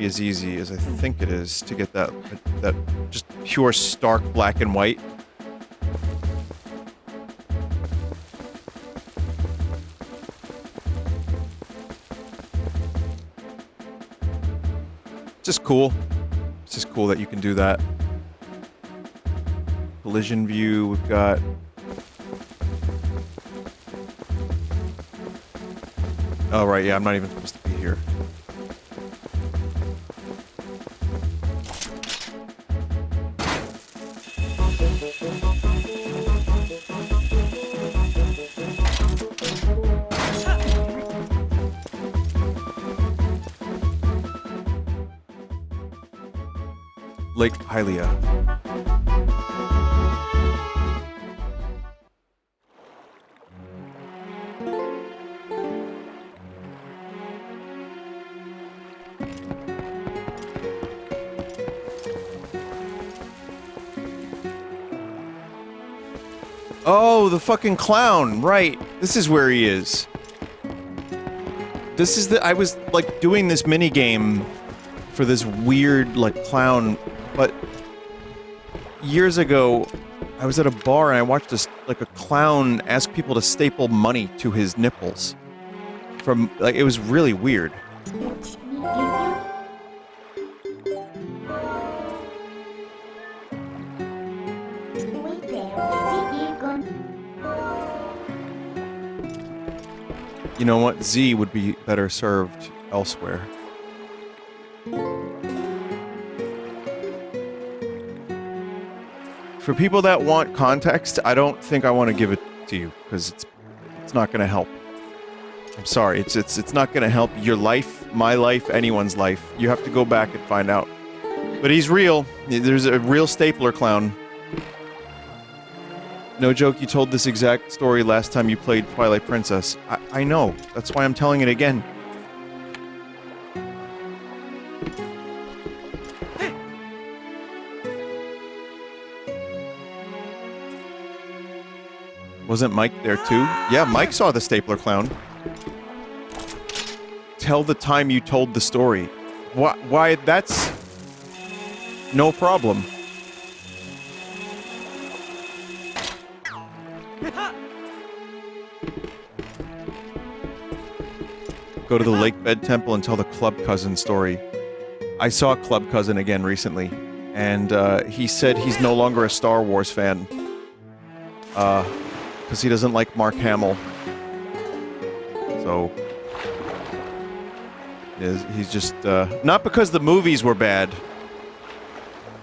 as easy as I think it is to get that just pure stark black and white. It's just cool. It's just cool that you can do that. Collision view, we've got... Oh, right, yeah, I'm not even supposed to be here. Lake Hylia. Oh, the fucking clown, right. This is where he is. This is I was, like, doing this mini-game for this weird, like, clown, but years ago, I was at a bar and I watched this, like, a clown ask people to staple money to his nipples. From, like, it was really weird. You know what? Z would be better served elsewhere. For people that want context, I don't think I want to give it to you, because it's not going to help. I'm sorry, it's not going to help your life, my life, anyone's life. You have to go back and find out. But he's real. There's a real stapler clown. No joke, you told this exact story last time you played Twilight Princess. I know. That's why I'm telling it again. Wasn't Mike there too? Yeah, Mike saw the stapler clown. Tell the time you told the story. Why, that's... no problem. Go to the Lake Bed Temple and tell the Club Cousin story. I saw Club Cousin again recently, and he said he's no longer a Star Wars fan. Because he doesn't like Mark Hamill. So... he's just, not because the movies were bad.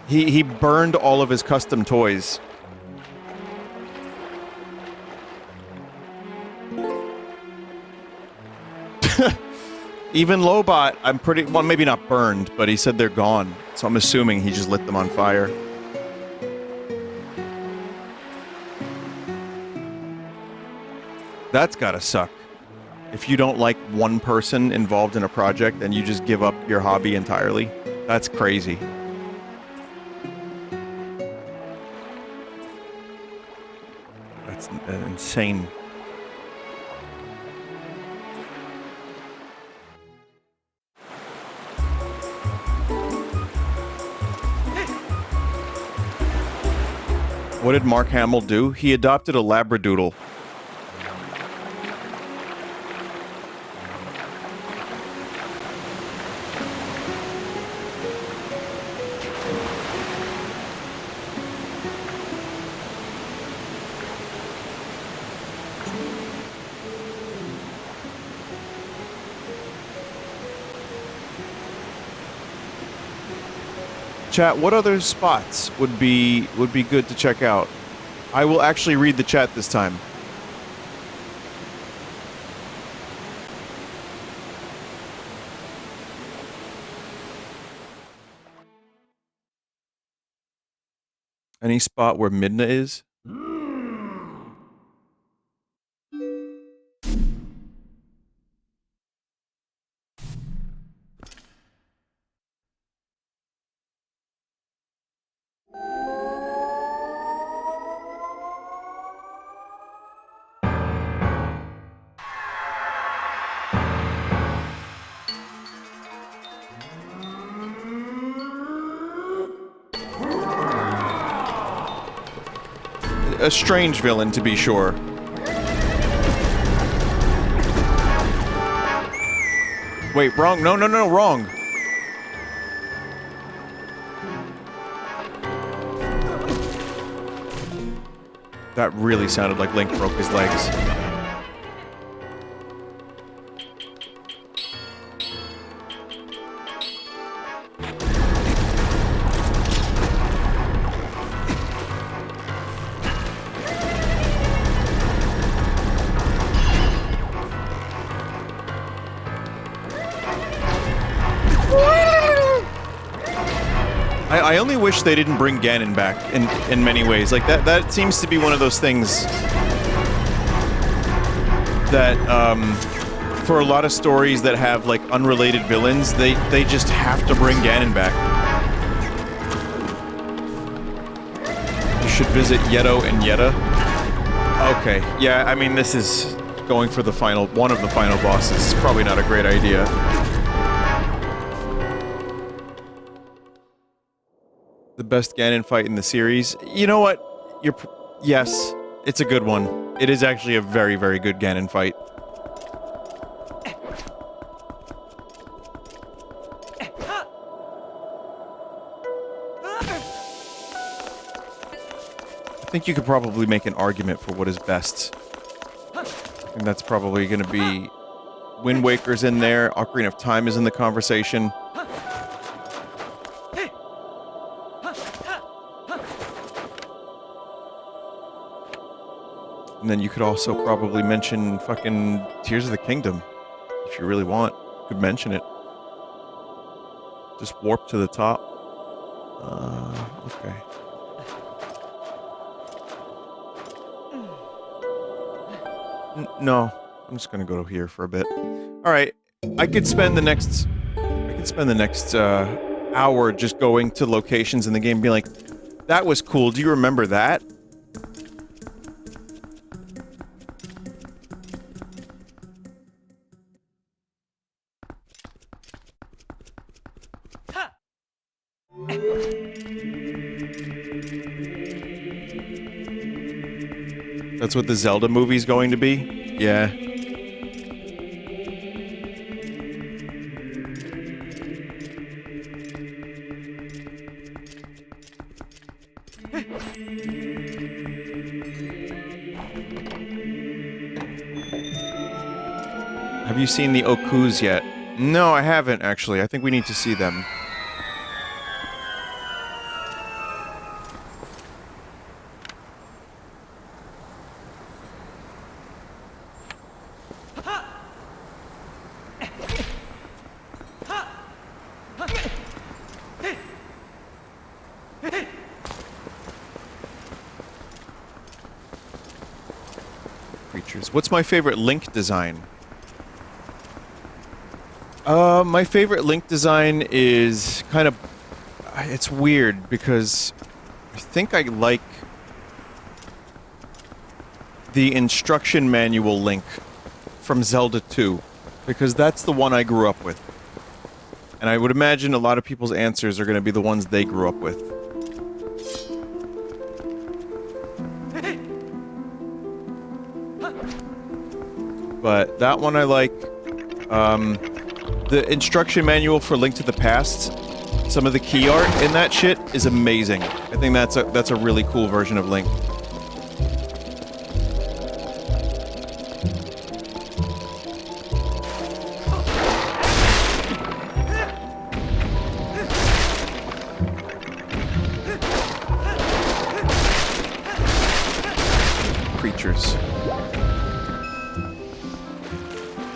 He burned all of his custom toys. Even Lobot, I'm pretty... well, maybe not burned, but he said they're gone. So I'm assuming he just lit them on fire. That's gotta suck. If you don't like one person involved in a project and you just give up your hobby entirely, that's crazy. That's insane. What did Mark Hamill do? He adopted a Labradoodle. Chat, what other spots would be good to check out? I will actually read the chat this time. Any spot where Midna is? A strange villain, to be sure. Wait, wrong. No, wrong. That really sounded like Link broke his legs. I only wish they didn't bring Ganon back in many ways. Like, that seems to be one of those things that, for a lot of stories that have, like, unrelated villains, they just have to bring Ganon back. You should visit Yeto and Yetta. Okay, yeah, I mean, this is going for the one of the final bosses. It's probably not a great idea. The best Ganon fight in the series. You know what? Yes, it's a good one. It is actually a very, very good Ganon fight. I think you could probably make an argument for what is best. And that's probably going to be Wind Waker's in there, Ocarina of Time is in the conversation. And then you could also probably mention fucking Tears of the Kingdom. If you really want, you could mention it. Just warp to the top. Okay. No, I'm just gonna go here for a bit. Alright, I could spend the next hour just going to locations in the game and be like, that was cool, do you remember that? That's what the Zelda movie's going to be? Yeah. Have you seen the Okus yet? No, I haven't, actually. I think we need to see them. What's my favorite Link design? My favorite Link design is kind of... It's weird, because I think I like the instruction manual Link from Zelda 2, because that's the one I grew up with. And I would imagine a lot of people's answers are going to be the ones they grew up with. But that one I like. The instruction manual for Link to the Past, some of the key art in that shit is amazing. I think that's a really cool version of Link.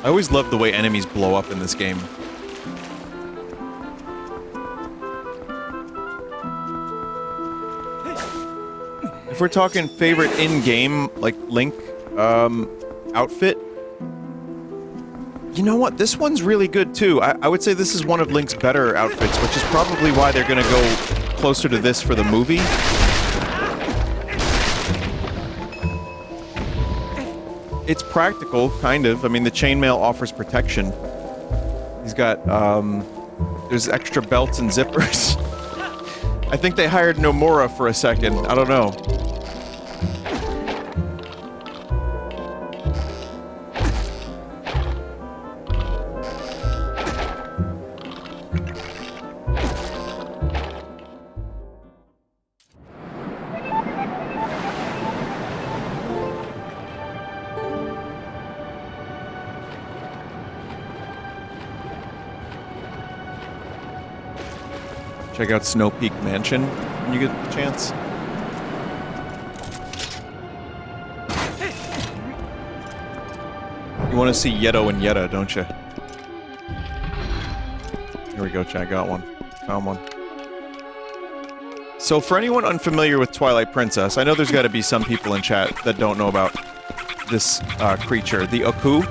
I always love the way enemies blow up in this game. If we're talking favorite in-game, like, Link, outfit, you know what? This one's really good, too. I would say this is one of Link's better outfits, which is probably why they're gonna go closer to this for the movie. It's practical, kind of. I mean, the chainmail offers protection. He's got, there's extra belts and zippers. I think they hired Nomura for a second. I don't know. Check out Snow Peak Mansion when you get the chance. You want to see Yeto and Yetta, don't you? Here we go, chat. Got one. Found one. So for anyone unfamiliar with Twilight Princess, I know there's got to be some people in chat that don't know about this creature. The Aku.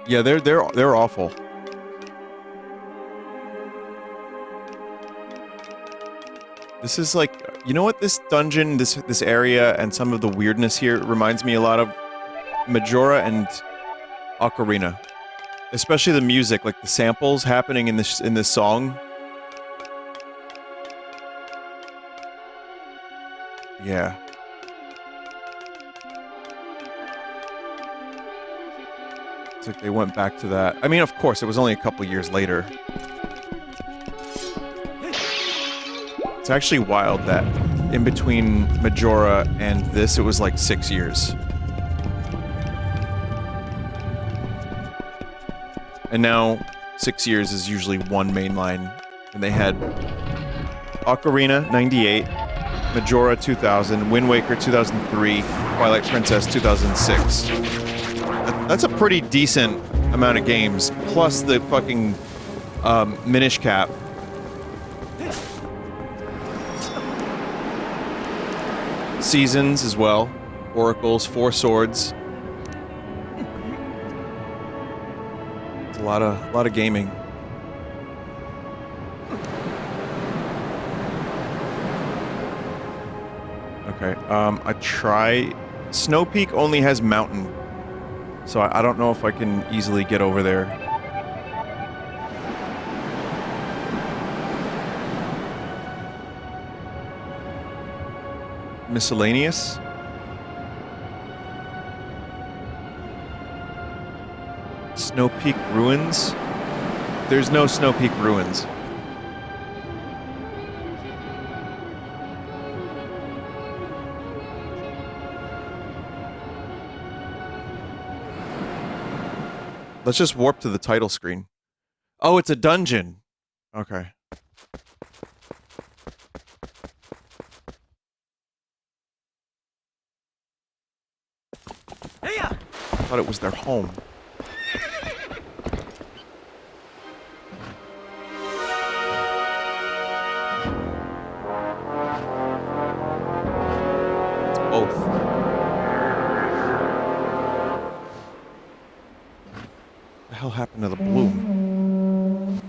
Yeah, they're awful. This is like, you know what this dungeon, this area, and some of the weirdness here reminds me a lot of Majora and Ocarina. Especially the music, like the samples happening in this song. Yeah. It's like they went back to that. I mean, of course, it was only a couple years later. It's actually wild that in between Majora and this, it was like 6 years. And now, 6 years is usually one main line. And they had Ocarina, 98, Majora, 2000, Wind Waker, 2003, Twilight Princess, 2006. That's a pretty decent amount of games, plus the fucking Minish Cap. Seasons as well. Oracles, 4 Swords. It's a lot of gaming. Okay, I try... Snow Peak only has mountain. So I don't know if I can easily get over there. Miscellaneous? Snow Peak Ruins? There's no Snow Peak Ruins. Let's just warp to the title screen. Oh, it's a dungeon. Okay. I thought it was their home. It's both. What the hell happened to the bloom?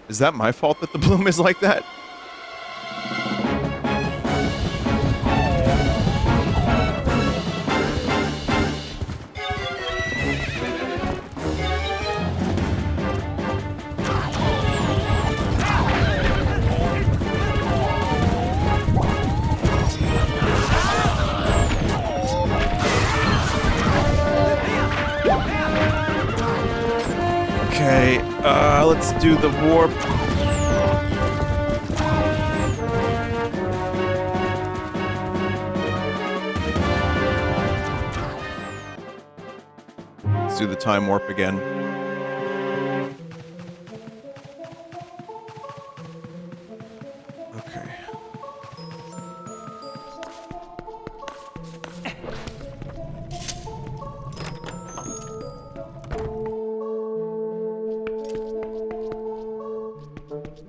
Is that my fault that the bloom is like that? Let's do the warp. Let's do the time warp again. Okay.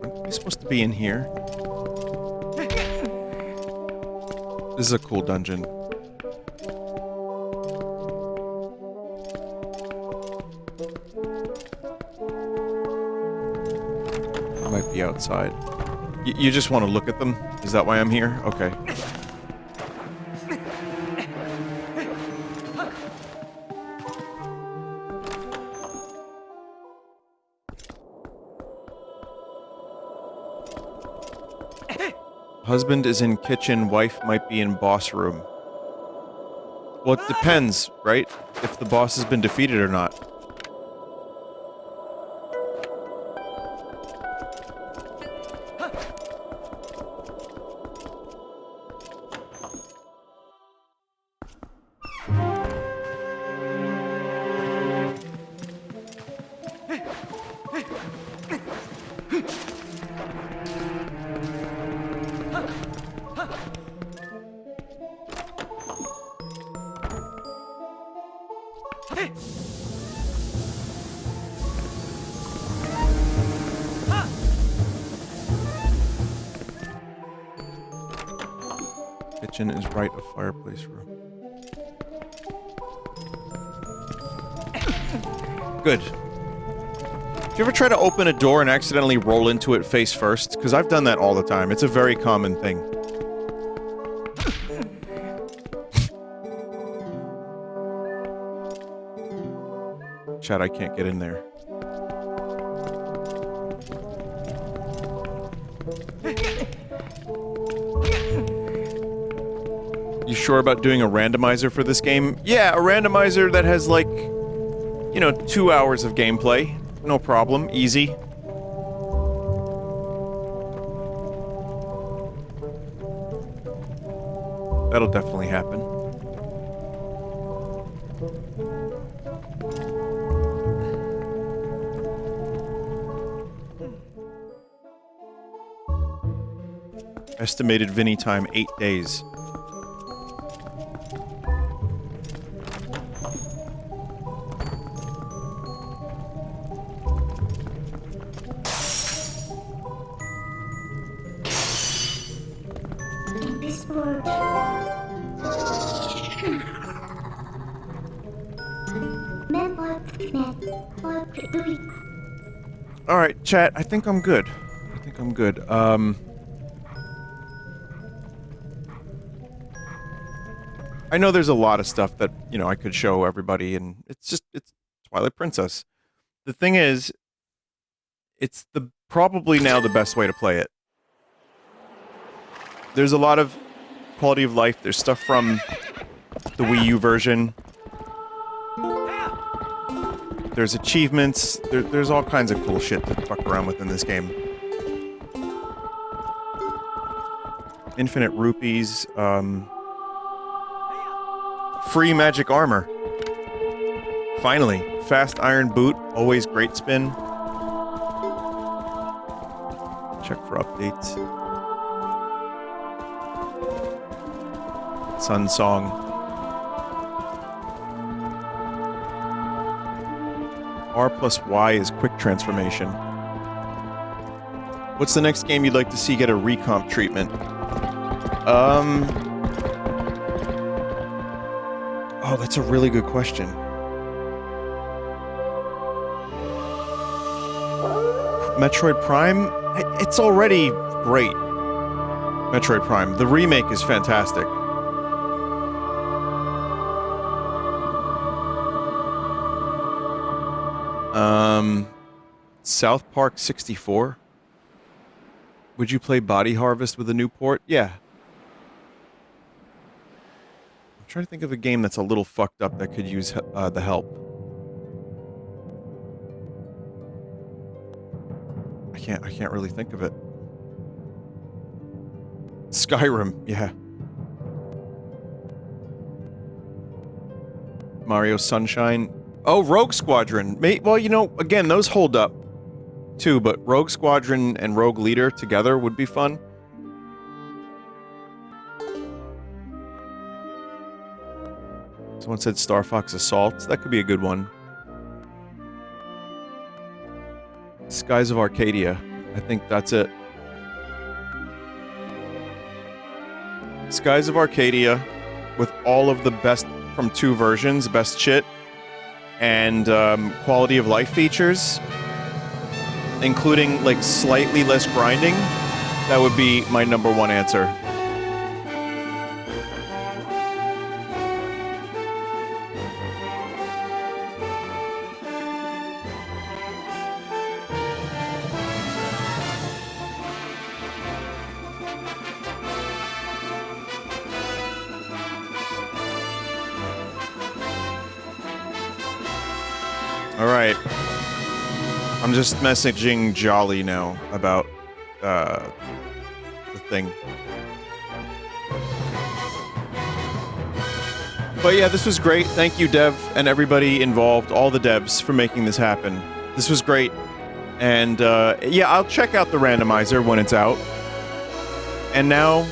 Aren't we supposed to be in here? This is a cool dungeon. Might be outside. You just want to look at them? Is that why I'm here? Okay. Husband is in kitchen, wife might be in boss room. Well, it depends, right? If the boss has been defeated or not. Kitchen is right of fireplace room. Good. Do you ever try to open a door and accidentally roll into it face first? Because I've done that all the time. It's a very common thing. Chat, I can't get in there. You sure about doing a randomizer for this game? Yeah, a randomizer that has, like, you know, 2 hours of gameplay. No problem. Easy. That'll definitely happen. Estimated Vinny time, 8 days. Alright, chat, I think I'm good. I think I'm good. I know there's a lot of stuff that, you know, I could show everybody, and it's Twilight Princess. The thing is, it's probably now the best way to play it. There's a lot of quality of life. There's stuff from the Wii U version. There's achievements. There's all kinds of cool shit to fuck around with in this game. Infinite rupees. Free magic armor. Finally. Fast iron boot. Always great spin. Check for updates. Sun Song. R plus Y is quick transformation. What's the next game you'd like to see get a Recomp treatment? Oh, that's a really good question. Metroid Prime? It's already great. Metroid Prime. The remake is fantastic. South Park 64? Would you play Body Harvest with a new port? Yeah. I'm trying to think of a game that's a little fucked up that could use the help. can't really think of it. Skyrim, yeah. Mario Sunshine. Oh, Rogue Squadron. Well, you know, again, those hold up too, but Rogue Squadron and Rogue Leader together would be fun. Someone said Star Fox Assault. That could be a good one. Skies of Arcadia. I think that's it. Skies of Arcadia with all of the best from 2 versions, best shit, and quality of life features, including like slightly less grinding. That would be my #1 answer. Alright. I'm just messaging Jolly now about, the thing. But yeah, this was great. Thank you, Dev, and everybody involved, all the devs, for making this happen. This was great. And, yeah, I'll check out the randomizer when it's out. And now,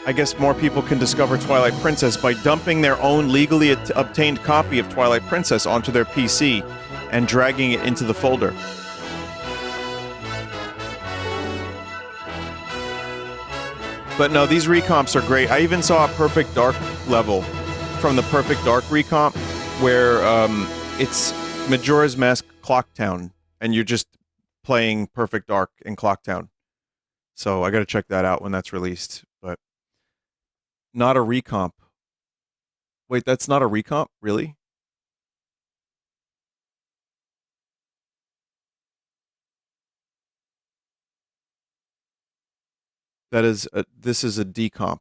I guess more people can discover Twilight Princess by dumping their own legally obtained copy of Twilight Princess onto their PC and dragging it into the folder. But no, these recomps are great. I even saw a Perfect Dark level from the Perfect Dark recomp where it's Majora's Mask Clocktown, and you're just playing Perfect Dark in Clocktown. So I gotta check that out when that's released. But not a recomp. Wait, that's not a recomp? Really? This is a decomp.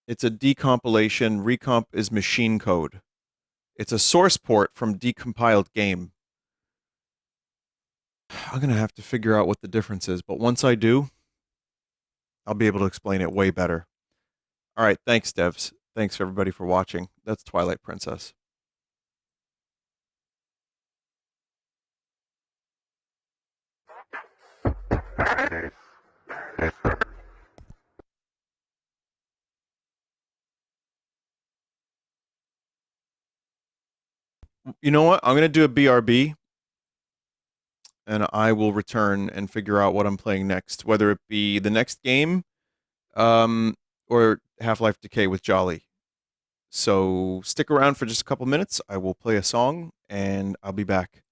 It's a decompilation. Recomp is machine code. It's a source port from decompiled game. I'm gonna have to figure out what the difference is, but once I do, I'll be able to explain it way better. Alright, thanks, devs. Thanks, everybody, for watching. That's Twilight Princess. You know what? I'm gonna do a BRB, and I will return and figure out what I'm playing next, whether it be the next game, or Half-Life Decay with Jolly. So stick around for just a couple minutes. I will play a song, and I'll be back.